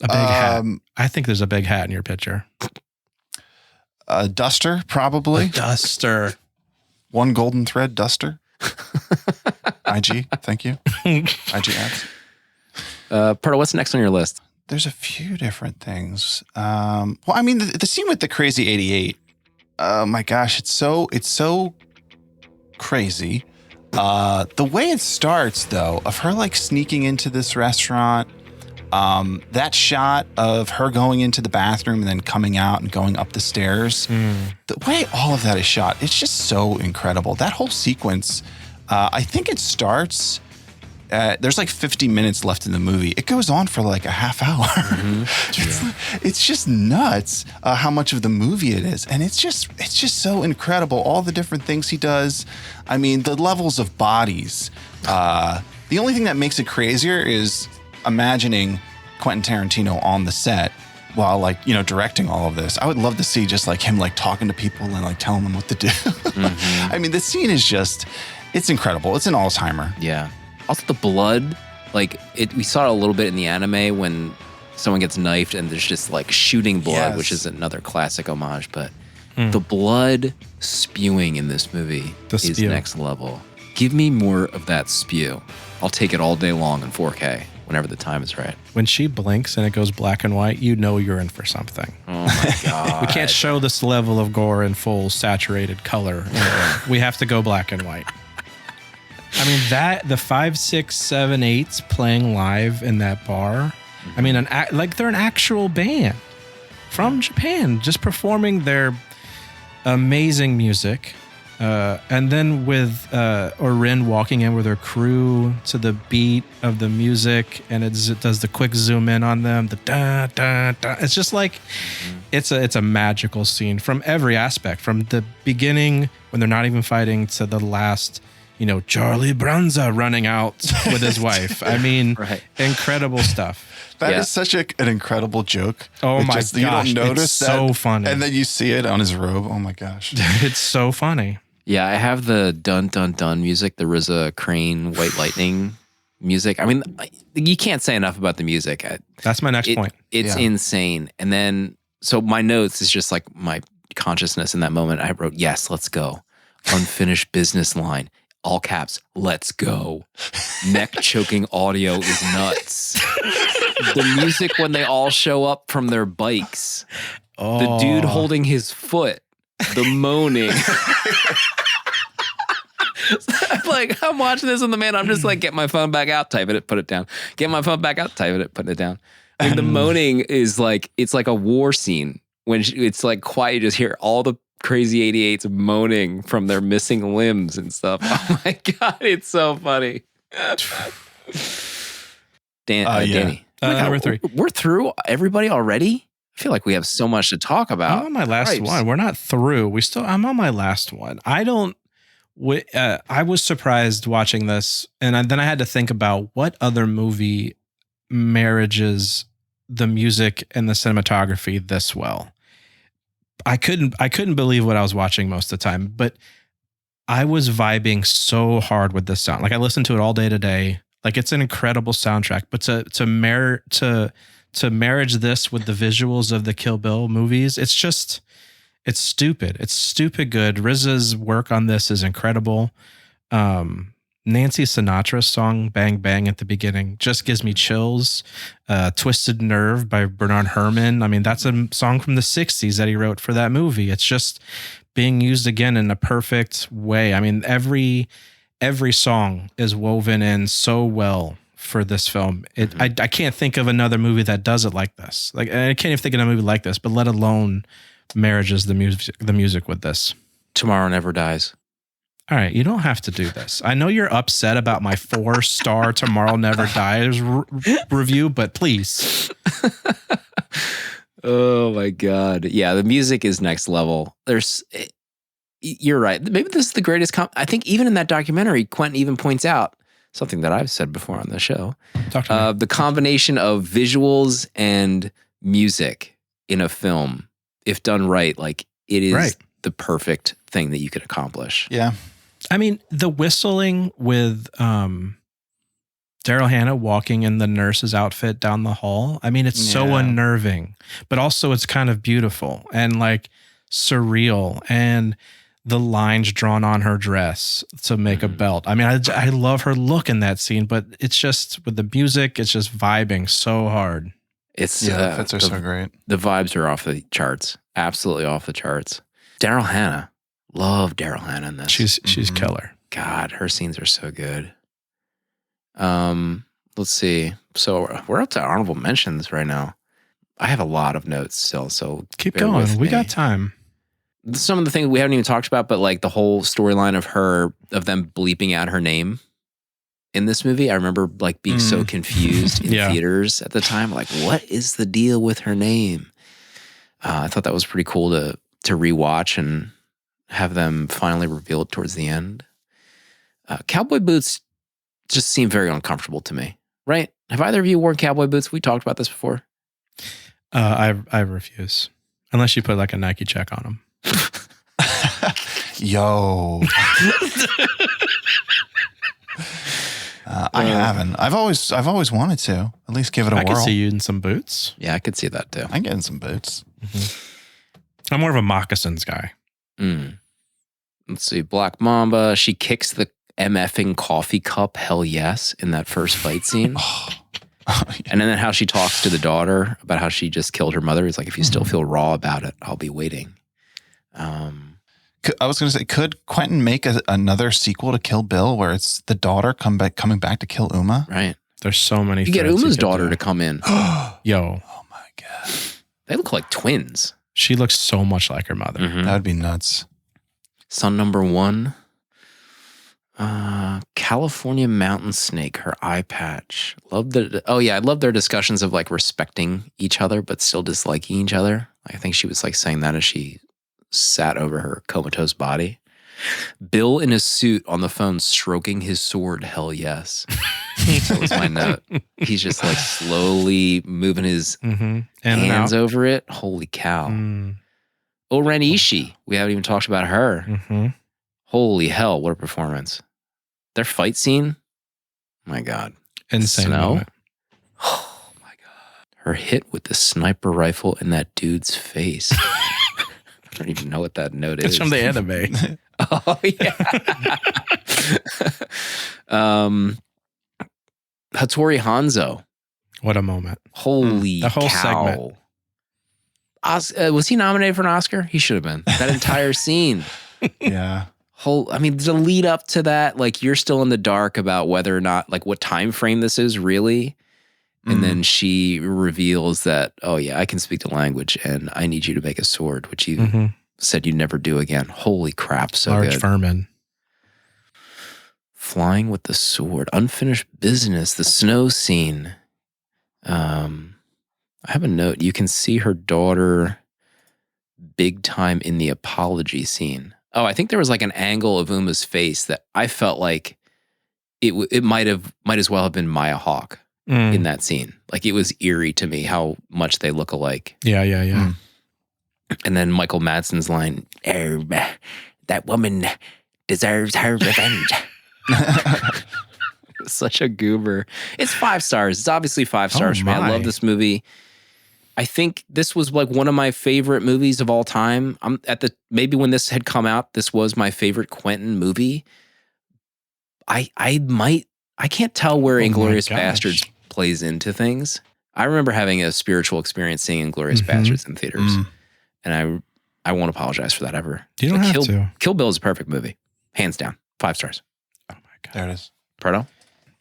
A big hat. I think there's a big hat in your picture. A duster, probably. A duster. One golden thread duster. IG, thank you. IG ads. Prada, what's next on your list? There's a few different things. Well, I mean, the scene with the crazy 88. Oh my gosh, it's so crazy. The way it starts, though, of her like sneaking into this restaurant, that shot of her going into the bathroom and then coming out and going up the stairs, the way all of that is shot, it's just so incredible. That whole sequence, I think it starts. There's like 50 minutes left in the movie. It goes on for like a half hour. It's just nuts how much of the movie it is. And it's just so incredible. All the different things he does. I mean, the levels of bodies. The only thing that makes it crazier is imagining Quentin Tarantino on the set while directing all of this. I would love to see just like him like talking to people and like telling them what to do. I mean, the scene is it's incredible. It's an all-timer. Yeah. Also, the blood, we saw it a little bit in the anime when someone gets knifed and there's just like shooting blood, which is another classic homage. But the blood spewing in this movie is next level. Give me more of that spew. I'll take it all day long in 4K whenever the time is right. When she blinks and it goes black and white, you know you're in for something. Oh my God. We can't show this level of gore in full saturated color. We have to go black and white. I mean, the 5, 6, 7, 8s playing live in that bar. I mean, they're an actual band from Japan, just performing their amazing music. And then with Orin walking in with her crew to the beat of the music, and it does the quick zoom in on them. The da da da. It's just like it's a magical scene from every aspect, from the beginning when they're not even fighting to the last. Charlie Branza running out with his wife. I mean, incredible stuff. That is such an incredible joke. Oh my gosh. You don't notice it's that. So funny. And then you see it on his robe. Oh my gosh. It's so funny. Yeah, I have the dun dun dun music, the RZA Crane White Lightning music. I mean, you can't say enough about the music. That's my next point. It's insane. And then, so my notes is just like my consciousness in that moment. I wrote, yes, let's go. Unfinished business line. All caps, let's go. Neck choking audio is nuts. The music when they all show up from their bikes. Oh. The dude holding his foot. The moaning. I'm watching this on the man. I'm just like, get my phone back out, type it, put it down. Get my phone back out, type it, put it down. I mean, the moaning is like, it's like a war scene. When it's like quiet, you just hear all the crazy 88s moaning from their missing limbs and stuff. Oh my God, it's so funny. Danny. Number 3. We're through everybody already? I feel like we have so much to talk about. I'm on my last one. We're not through. I'm on my last one. I was surprised watching this, and then I had to think about what other movie marriages the music and the cinematography this well. I couldn't believe what I was watching most of the time, but I was vibing so hard with this sound. Like I listened to it all day today. Like it's an incredible soundtrack, but to marriage this with the visuals of the Kill Bill movies, it's stupid. It's stupid good. RZA's work on this is incredible. Nancy Sinatra's song Bang Bang at the beginning just gives me chills. Twisted Nerve by Bernard Herrmann. I mean, that's a song from the 60s that he wrote for that movie. It's just being used again in a perfect way. I mean, every song is woven in so well for this film. I can't think of another movie that does it like this. Like, I can't even think of a movie like this, but let alone marriages the music with this. Tomorrow Never Dies. All right, you don't have to do this. I know you're upset about my 4-star Tomorrow Never Dies review, but please. Oh my God. Yeah, the music is next level. You're right. Maybe this is the greatest. I think even in that documentary, Quentin even points out something that I've said before on the show. Talk to me. The combination of visuals and music in a film, if done right, like it is the perfect thing that you could accomplish. Yeah. I mean, the whistling with Daryl Hannah walking in the nurse's outfit down the hall. I mean, it's so unnerving, but also it's kind of beautiful and like surreal, and the lines drawn on her dress to make a belt. I mean, I love her look in that scene, but it's just with the music, it's just vibing so hard. It's the outfits are so great. The vibes are off the charts. Absolutely off the charts. Daryl Hannah. Love Daryl Hannah in this. She's killer. God, her scenes are so good. Let's see. So we're up to honorable mentions right now. I have a lot of notes still, so keep going. We got time. Some of the things we haven't even talked about, but like the whole storyline of them bleeping out her name in this movie. I remember like being so confused in theaters at the time. Like, what is the deal with her name? I thought that was pretty cool to rewatch and have them finally reveal it towards the end. Cowboy boots just seem very uncomfortable to me, right? Have either of you worn cowboy boots? We talked about this before. I refuse. Unless you put like a Nike check on them. Yo. I haven't. I've always wanted to at least give it a whirl. I could see you in some boots. Yeah, I could see that too. I get in some boots. I'm more of a moccasins guy. Let's see. Black Mamba. She kicks the MFing coffee cup. Hell yes. In that first fight scene. And then how she talks to the daughter about how she just killed her mother. It's like, if you still feel raw about it, I'll be waiting. I was going to say, could Quentin make another sequel to Kill Bill where it's the daughter coming back to kill Uma? Right. There's so many. You get Uma's daughter to come in. Yo. Oh my God. They look like twins. She looks so much like her mother. That would be nuts. Son number 1. California mountain snake, her eye patch. I love their discussions of like respecting each other but still disliking each other. I think she was like saying that as she sat over her comatose body. Bill in his suit on the phone stroking his sword. Hell yes. That was my note. He's just like slowly moving his hands over it. Holy cow. Oren Ishii. We haven't even talked about her. Holy hell, what a performance. Their fight scene. My God. Insane Snow. moment. Oh my God. Her hit with the sniper rifle in that dude's face. I don't even know what that note is. It's from the anime. Oh, yeah. Hattori Hanzo. What a moment. Holy The whole cow. segment. Was he nominated for an Oscar? He should have been. That entire scene. Yeah. The lead up to that, like you're still in the dark about whether or not, like what time frame this is really. And then she reveals that, oh yeah, I can speak the language and I need you to make a sword, which you said you'd never do again. Holy crap, so Large good. vermin. Flying with the sword. Unfinished business. The snow scene. I have a note. You can see her daughter big time in the apology scene. Oh, I think there was like an angle of Uma's face that I felt like it might as well have been Maya Hawke in that scene. Like it was eerie to me how much they look alike. Yeah. And then Michael Madsen's line, that woman deserves her revenge. Such a goober. It's 5 stars. It's obviously 5 stars for me. I love this movie. I think this was like one of my favorite movies of all time. Maybe when this had come out, this was my favorite Quentin movie. I can't tell where Inglourious Bastards plays into things. I remember having a spiritual experience seeing Inglourious Bastards in theaters. And I won't apologize for that ever. You don't have to. Kill Bill is a perfect movie. Hands down. 5 stars. Oh my God. There it is. Pardo?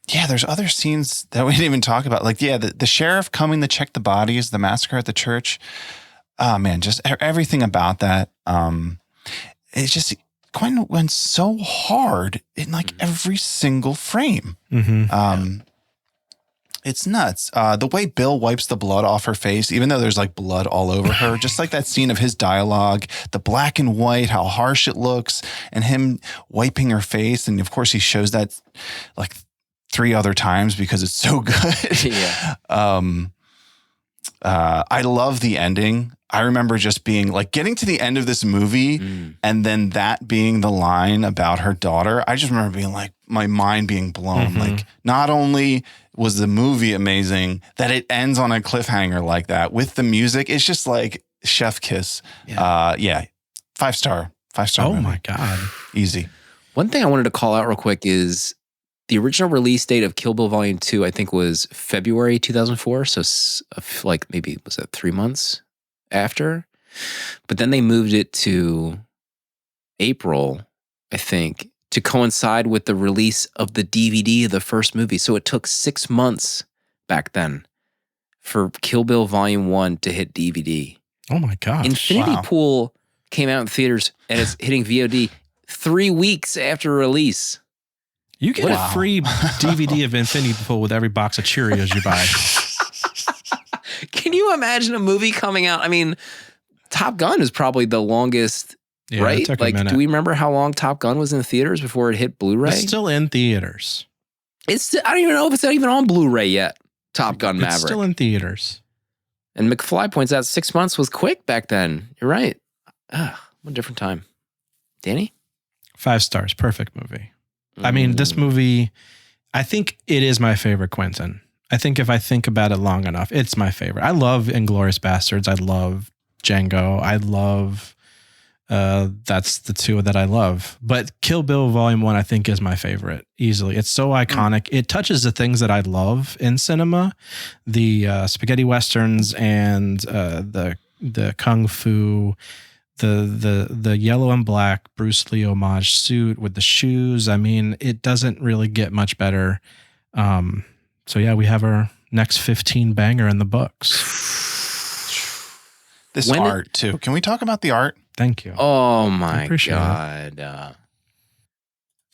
Yeah, there's other scenes that we didn't even talk about. Like, yeah, the sheriff coming to check the bodies, the massacre at the church. Oh man, just everything about that. It's just Quentin went so hard in like every single frame. It's nuts. The way Bill wipes the blood off her face, even though there's like blood all over her, just like that scene of his dialogue, the black and white, how harsh it looks, and him wiping her face. And of course, he shows that like 3 other times because it's so good. Yeah. I love the ending. I remember just being like getting to the end of this movie and then that being the line about her daughter. I just remember being like, my mind being blown. Like, not only was the movie amazing, that it ends on a cliffhanger like that with the music. It's just like chef kiss. Yeah. 5-star. 5-star. Oh movie. my God. Easy. One thing I wanted to call out real quick is the original release date of Kill Bill Volume 2, I think, was February 2004. So like maybe, was that 3 months after? But then they moved it to April, I think, to coincide with the release of the DVD of the first movie. So it took 6 months back then for Kill Bill Volume 1 to hit DVD. Oh my gosh. Infinity Pool came out in theaters and it's hitting VOD 3 weeks after release. You get a free DVD of Infinity Pool with every box of Cheerios you buy. Can you imagine a movie coming out? I mean, Top Gun is probably the longest, right? It took a Like, minute. do we remember how long Top Gun was in theaters before it hit Blu-ray? It's still in theaters. I don't even know if it's not even on Blu-ray yet. Top Gun Maverick. It's still in theaters. And McFly points out 6 months was quick back then. You're right. What a different time. Danny? 5 stars. Perfect movie. I mean, this movie, I think it is my favorite Quentin. I think if I think about it long enough, it's my favorite. I love Inglourious Bastards. I love Django. I love, that's the 2 that I love. But Kill Bill Volume 1, I think, is my favorite easily. It's so iconic. It touches the things that I love in cinema, the spaghetti westerns and the kung fu, the yellow and black Bruce Lee homage suit with the shoes. I mean, it doesn't really get much better. So yeah, we have our next 15 banger in the books. This art too. Can we talk about the art? Thank you. Oh my appreciate God.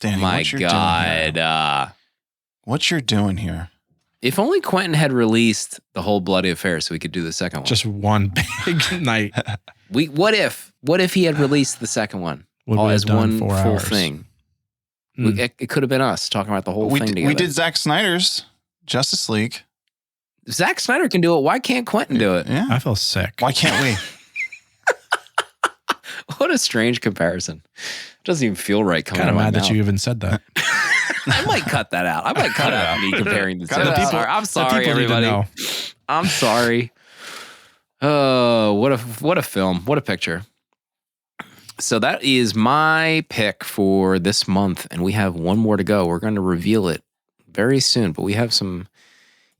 Danny, My what you're doing here? God. What you're doing here? If only Quentin had released the whole Bloody Affair so we could do the second one. Just one big night. What if he had released the second one all as one full thing? It could have been us talking about the whole thing together. We did Zack Snyder's Justice League. If Zack Snyder can do it, why can't Quentin do it? Yeah. I feel sick. Why can't we? What a strange comparison. Doesn't even feel right coming out of my mouth. Kind of mad that you even said that. I might cut that out. I might cut out me comparing the two. I'm sorry, people everybody. need to know. I'm sorry. Oh, what a film. What a picture. So that is my pick for this month, and we have one more to go. We're going to reveal it very soon, but we have some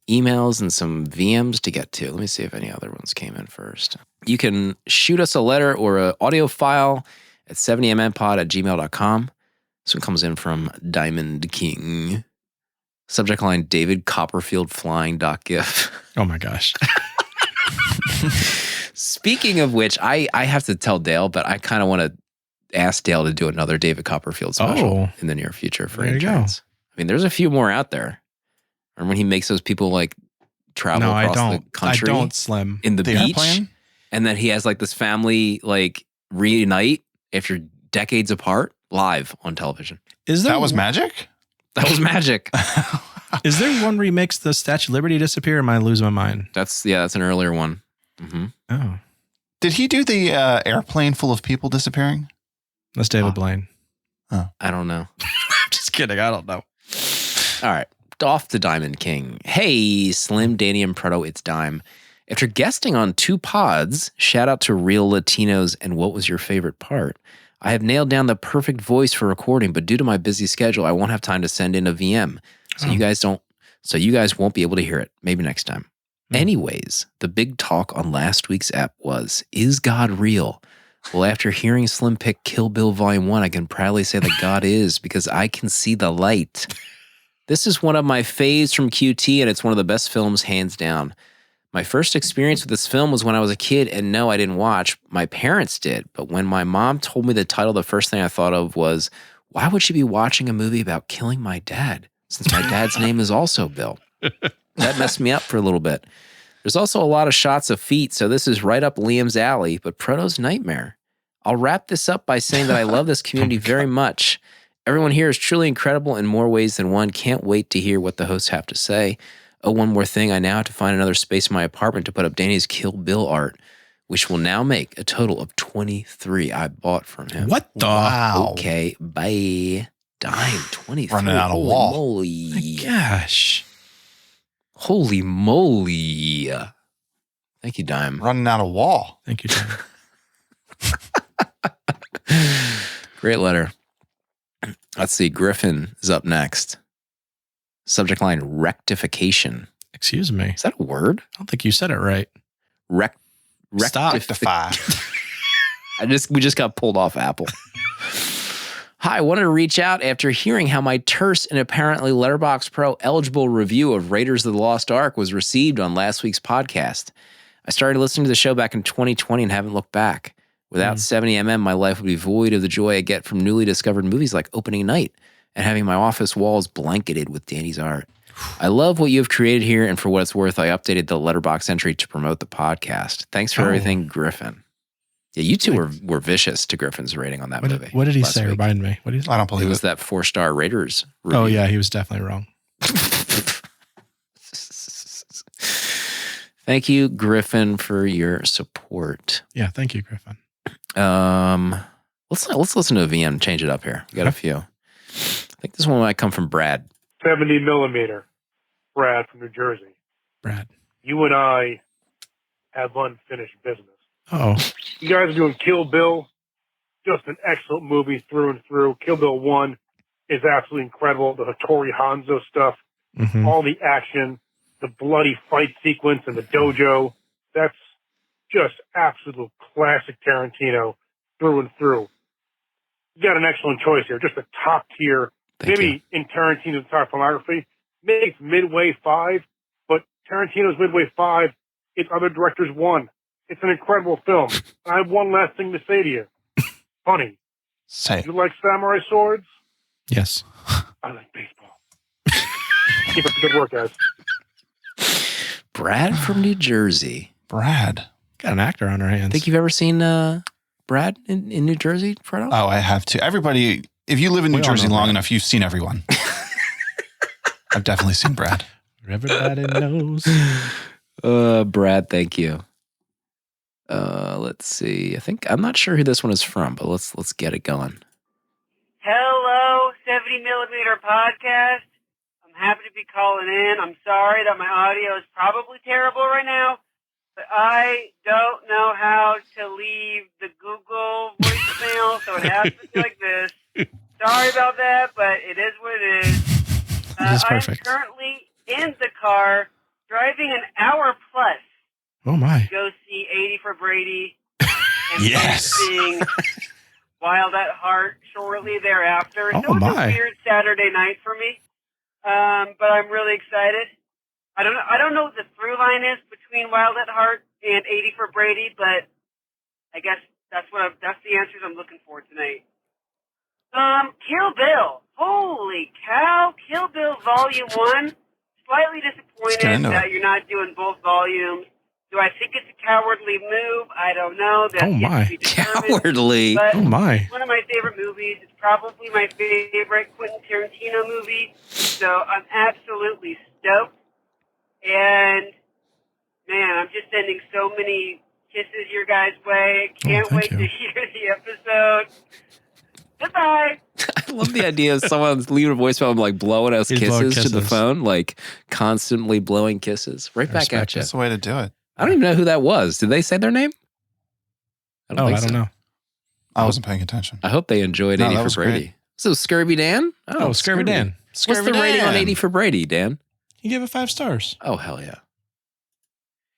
emails and some VMs to get to. Let me see if any other ones came in first. You can shoot us a letter or an audio file at 70mmpod@gmail.com. This one comes in from Diamond King. Subject line, David Copperfield flying .gif. Oh my gosh. Speaking of which, I have to tell Dale, but I kind of want to ask Dale to do another David Copperfield special in the near future for interns. I mean, there's a few more out there. Or when he makes those people like travel across the country. I don't, Slim. In the beach. Airplane? And then he has like this family like reunite after decades apart live on television. That was magic? That was magic. Is there one where he makes the Statue of Liberty disappear? Or am I losing my mind? That's an earlier one. Mm-hmm. Oh. Did he do the airplane full of people disappearing? That's David Blaine. Oh. I don't know. I'm just kidding. I don't know. All right. Off to Diamond King. Hey, Slim, Danny, and Preto, it's Dime. After guesting on 2 pods, shout out to Real Latinos and what was your favorite part? I have nailed down the perfect voice for recording, but due to my busy schedule, I won't have time to send in a VM. So you guys won't be able to hear it. Maybe next time. Anyways, the big talk on last week's app was, is God real? Well, after hearing Slim pick Kill Bill Volume 1, I can proudly say that God is, because I can see the light. This is one of my faves from QT, and it's one of the best films, hands down. My first experience with this film was when I was a kid, and no, I didn't watch. My parents did, but when my mom told me the title, the first thing I thought of was, why would she be watching a movie about killing my dad, since my dad's name is also Bill? That messed me up for a little bit. There's also a lot of shots of feet, so this is right up Liam's alley, but Proto's nightmare. I'll wrap this up by saying that I love this community very much. Everyone here is truly incredible in more ways than one. Can't wait to hear what the hosts have to say. Oh, one more thing. I now have to find another space in my apartment to put up Danny's Kill Bill art, which will now make a total of 23 I bought from him. What the? Wow. Okay, bye. Dime 23. Running out of Holy wall. moly. My gosh. Holy moly. Thank you, Dime. Running out of wall. Thank you, John. Great letter. Let's see. Griffin is up next. Subject line, rectification. Excuse me. Is that a word? I don't think you said it right. Stop. Rectify. We just got pulled off Apple. Hi, I wanted to reach out after hearing how my terse and apparently Letterboxd Pro eligible review of Raiders of the Lost Ark was received on last week's podcast. I started listening to the show back in 2020 and haven't looked back. Without 70mm, my life would be void of the joy I get from newly discovered movies like Opening Night and having my office walls blanketed with Danny's art. I love what you have created here, and for what it's worth, I updated the Letterboxd entry to promote the podcast. Thanks for everything, Griffin. Yeah, you two were vicious to Griffin's rating on that movie. What did he say? Week. Remind me. What did he say? I don't believe It was it. that 4-star Raiders review. Oh, yeah. He was definitely wrong. Thank you, Griffin, for your support. Yeah. Thank you, Griffin. Let's listen to a VM and change it up here. We got a few. I think this one might come from Brad. 70mm. Brad from New Jersey. Brad. You and I have unfinished business. Oh, You guys are doing Kill Bill. Just an excellent movie through and through. Kill Bill 1 is absolutely incredible. The Hattori Hanzo stuff, all the action, the bloody fight sequence in the dojo. That's just absolute classic Tarantino through and through. You got an excellent choice here. Just a top tier, Thank maybe in Tarantino's entire filmography, maybe it's Midway 5, but Tarantino's Midway 5, it's other directors' 1. It's an incredible film. I have one last thing to say to you. Funny. Say. You like samurai swords? yes. I like baseball. Keep up the good work, guys. Brad from New Jersey. Brad. Got an actor on our hands. Think you've ever seen Brad in New Jersey, Fredo? Oh, I have to. Everybody, if you live in New We all Jersey know long Brad. enough, you've seen everyone. I've definitely seen Brad. Everybody knows. Brad, thank you. Let's see. I'm not sure who this one is from, but let's get it going. Hello, 70mm podcast. I'm happy to be calling in. I'm sorry that my audio is probably terrible right now, but I don't know how to leave the Google voicemail, so it has to be like this. Sorry about that, but it is what it is. This is perfect. I'm currently in the car, driving an hour plus Oh, my. to go see 80 for Brady and Yes. seeing Wild at Heart shortly thereafter. Oh, So it's my. a weird Saturday night for me, but I'm really excited. I don't know what the through line is between Wild at Heart and 80 for Brady, but I guess that's the answers I'm looking for tonight. Kill Bill. Holy cow! Kill Bill Volume 1. Slightly get disappointed into that it. you're not doing both volumes. Do I think it's a cowardly move? I don't know. That's Oh, yet my. to be determined. Cowardly. But Oh, my. it's one of my favorite movies. It's probably my favorite Quentin Tarantino movie. So I'm absolutely stoked. And, man, I'm just sending so many kisses your guys' way. Can't thank wait you. to hear the episode. Goodbye. I love the idea of someone leaving a voicemail and like blowing us He's blowing kisses to the kisses. phone, like constantly blowing kisses. Right I back respect at you. That's the way to do it. I don't even know who that was. Did they say their name? I don't know. I wasn't paying attention. I hope they enjoyed No, 80 that for was Brady. great. So Scurvy Dan? Oh, Scurvy Dan. What's the rating on 80 for Brady, Dan? He gave it 5 stars. Oh, hell yeah.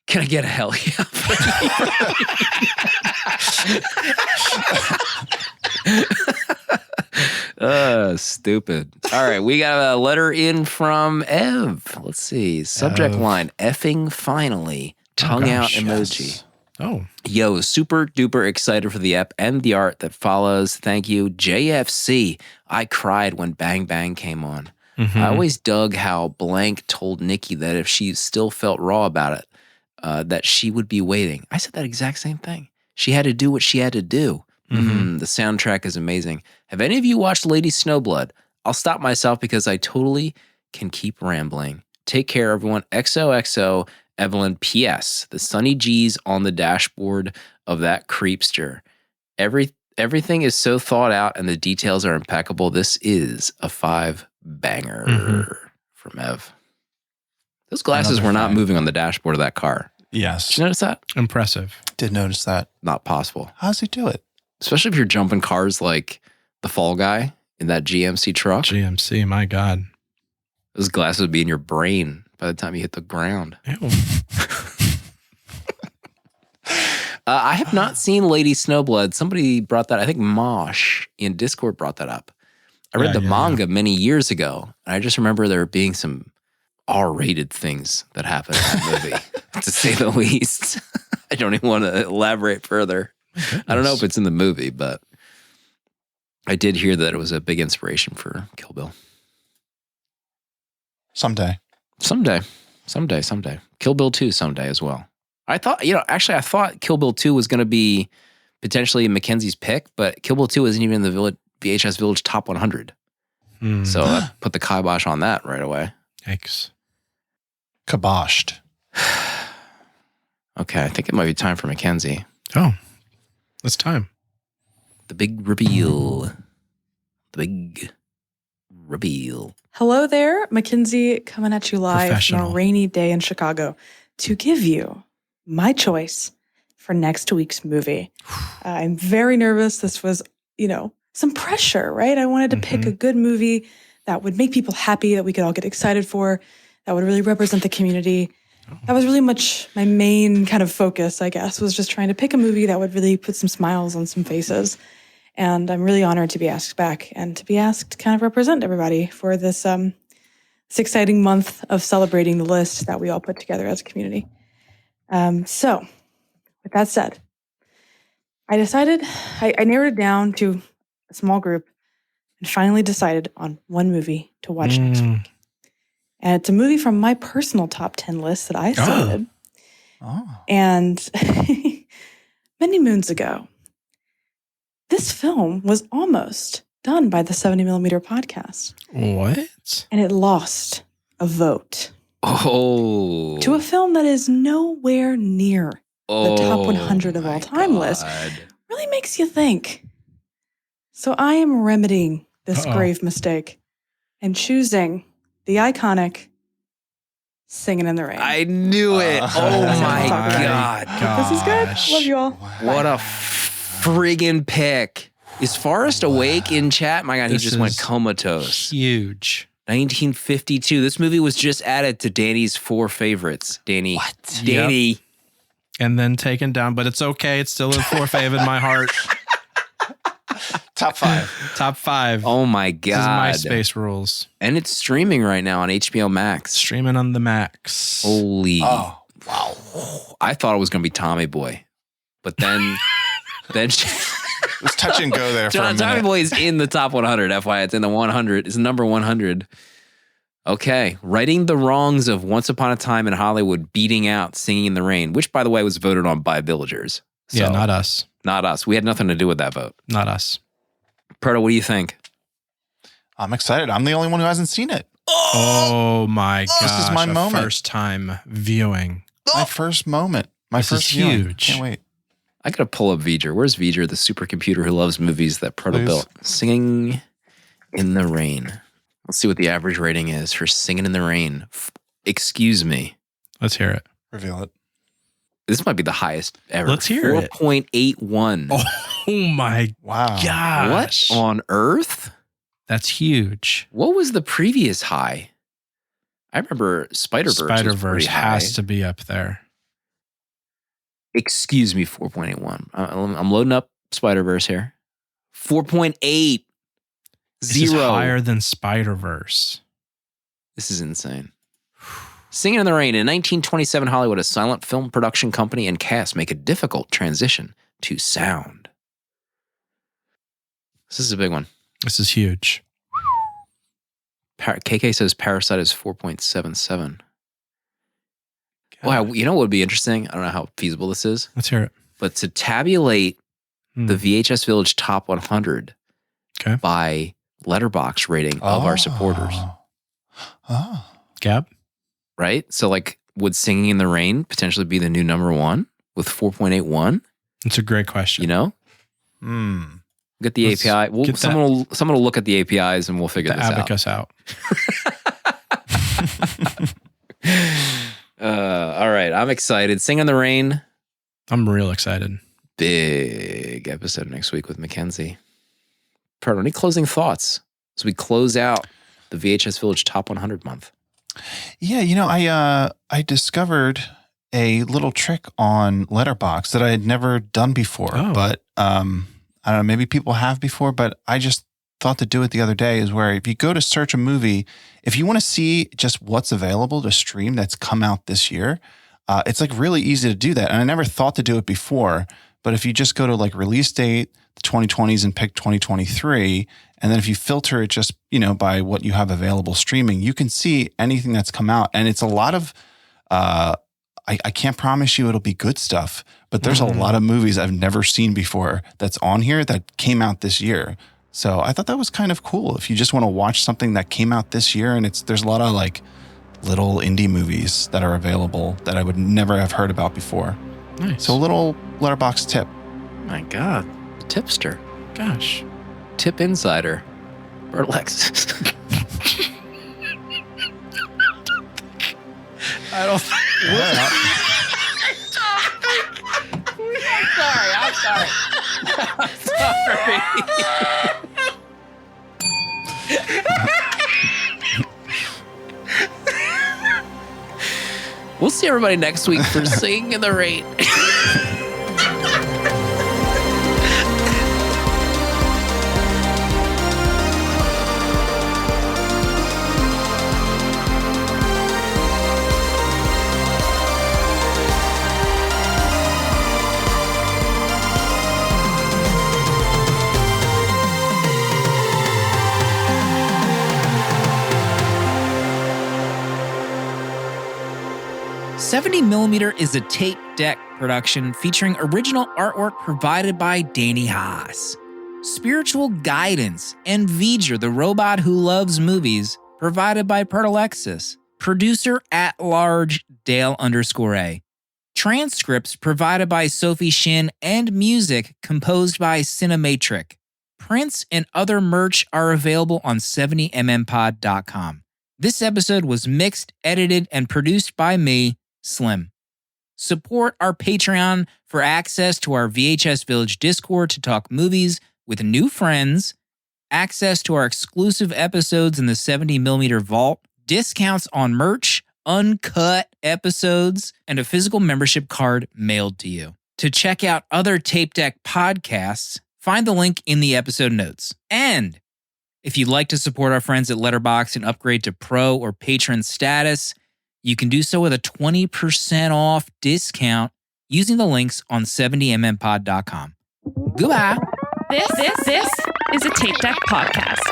Can I get a hell yeah? Stupid. All right, we got a letter in from Ev. Let's see. Subject Ev. line, effing finally. tongue out gosh, emoji. Yes. Oh, Yo, super duper excited for the ep and the art that follows. Thank you. JFC. I cried when Bang Bang came on. I always dug how Blank told Nikki that if she still felt raw about it, that she would be waiting. I said that exact same thing. She had to do what she had to do. The soundtrack is amazing. Have any of you watched Lady Snowblood? I'll stop myself because I totally can keep rambling. Take care, everyone. XOXO, Evelyn. P.S. The Sunny G's on the dashboard of that creepster. Everything is so thought out and the details are impeccable. This is a 5-banger from Ev. Those glasses Another were not five. moving on the dashboard of that car. Yes. Did you notice that? impressive. Did notice that. Not possible. How does he do it? Especially if you're jumping cars like the Fall Guy in that GMC truck. GMC, my God. Those glasses would be in your brain by the time you hit the ground. Ew. I have not seen Lady Snowblood. Somebody brought that. I think Mosh in Discord brought that up. I read Yeah, the yeah, manga many years ago, and I just remember there being some R-rated things that happened in that movie, to say the least. I don't even want to elaborate further. I don't know if it's in the movie, but I did hear that it was a big inspiration for Kill Bill. Someday. Someday. Kill Bill 2 someday as well. I thought Kill Bill 2 was going to be potentially Mackenzie's pick, but Kill Bill 2 isn't even in the VHS Village Top 100. So I put the kibosh on that right away. Yikes. Kiboshed. Okay, I think it might be time for Mackenzie. Oh, it's time. The big reveal. The big reveal. Hello there, Mackenzie, coming at you live from a Professional. rainy day in Chicago to give you my choice for next week's movie. I'm very nervous. This was, some pressure, right? I wanted to pick a good movie that would make people happy, that we could all get excited for, that would really represent the community. That was really much my main kind of focus, I guess, was just trying to pick a movie that would really put some smiles on some faces. And I'm really honored to be asked back and to be asked to kind of represent everybody for this exciting month of celebrating the list that we all put together as a community. So, with that said, I decided, I narrowed it down to a small group and finally decided on one movie to watch next week. And it's a movie from my personal top 10 list that I started. Oh. And many moons ago, this film was almost done by the 70mm podcast. What? And it lost a vote Oh. to a film that is nowhere near the top 100 of all time list. Really makes you think. So I am remedying this grave mistake and choosing the iconic Singing in the Rain. I knew it. Oh my God. This is good. Love you all. What a friggin' pick. Is Forrest awake in chat? My God, he This just went is comatose. Huge. 1952. This movie was just added to Danny's 4 favorites. Danny. What? Danny. Yep. And then taken down, but it's okay. It's still in 4th fave in my heart. Top 5. Top 5. Oh my God. This is MySpace rules. And it's streaming right now on HBO Max. Streaming on the Max. Holy. Oh, wow. I thought it was going to be Tommy Boy. But then it was touch and go there for a minute. Tommy Boy is in the top 100. FYI, it's in the 100. It's number 100. Okay. Righting the wrongs of Once Upon a Time in Hollywood, beating out Singing in the Rain, which, by the way, was voted on by villagers. So, Yeah, not us. Not us. We had nothing to do with that vote. Not us. Proto, what do you think? I'm excited. I'm the only one who hasn't seen it. Oh my gosh. This is my moment. First time viewing. My first moment. My This first is viewing. huge. Can't wait. I gotta pull up V'ger. Where's V'ger, the supercomputer who loves movies that Proto Please. built? Singing in the Rain. Let's see what the average rating is for Singing in the Rain. Excuse me. Let's hear it. Reveal it. This might be the highest ever. Let's hear it. 4.81. Oh my Wow. gosh. What on earth? That's huge. What was the previous high? I remember Spider-Verse. Spider-Verse has to be up there. Excuse me, 4.81. I'm loading up Spider-Verse here. 4.8. This is Zero. higher than Spider-Verse. This is insane. Singing in the Rain. In 1927 Hollywood, a silent film production company and cast make a difficult transition to sound. This is a big one. This is huge. KK says Parasite is 4.77. Wow, you know what would be interesting? I don't know how feasible this is. Let's hear it. But to tabulate the VHS Village Top 100 by letterbox rating of our supporters. Oh. Gab? Right? So like, would Singing in the Rain potentially be the new number one with 4.81? It's a great question. You know? Get the API. Someone will look at the APIs and we'll figure this abacus out. All right. I'm excited. Sing in the Rain. I'm real excited. Big episode next week with Mackenzie. Pardon, any closing thoughts as we close out the VHS Village Top 100 month? Yeah, I discovered a little trick on Letterboxd that I had never done before, but I don't know, maybe people have before, but I just thought to do it the other day, is where if you go to search a movie, if you want to see just what's available to stream that's come out this year, it's like really easy to do that. And I never thought to do it before, but if you just go to like release date, the 2020s, and pick 2023, and then if you filter it just, by what you have available streaming, you can see anything that's come out. And it's a lot of, I can't promise you it'll be good stuff, but there's a lot of movies I've never seen before that's on here that came out this year. So I thought that was kind of cool. If you just want to watch something that came out this year, and there's a lot of like little indie movies that are available that I would never have heard about before. Nice. So a little Letterboxd tip. My God. Tipster. Gosh. Tip insider. Bert Alexis. I don't I'm sorry. We'll see everybody next week for Singing in the Rain. "70mm" is a tape deck production featuring original artwork provided by Danny Haas. Spiritual guidance and V'ger, the robot who loves movies, provided by Pert Alexis. Producer at large, Dale_A. Transcripts provided by Sophie Shin and music composed by Cinematric. Prints and other merch are available on 70mmpod.com. This episode was mixed, edited, and produced by me, Slim. Support our Patreon for access to our VHS Village Discord to talk movies with new friends, access to our exclusive episodes in the 70mm vault, discounts on merch, uncut episodes, and a physical membership card mailed to you. To check out other Tape Deck podcasts, find the link in the episode notes. And if you'd like to support our friends at Letterboxd and upgrade to Pro or Patron status, you can do so with a 20% off discount using the links on 70mmpod.com. Goodbye. This is a Tape Deck podcast.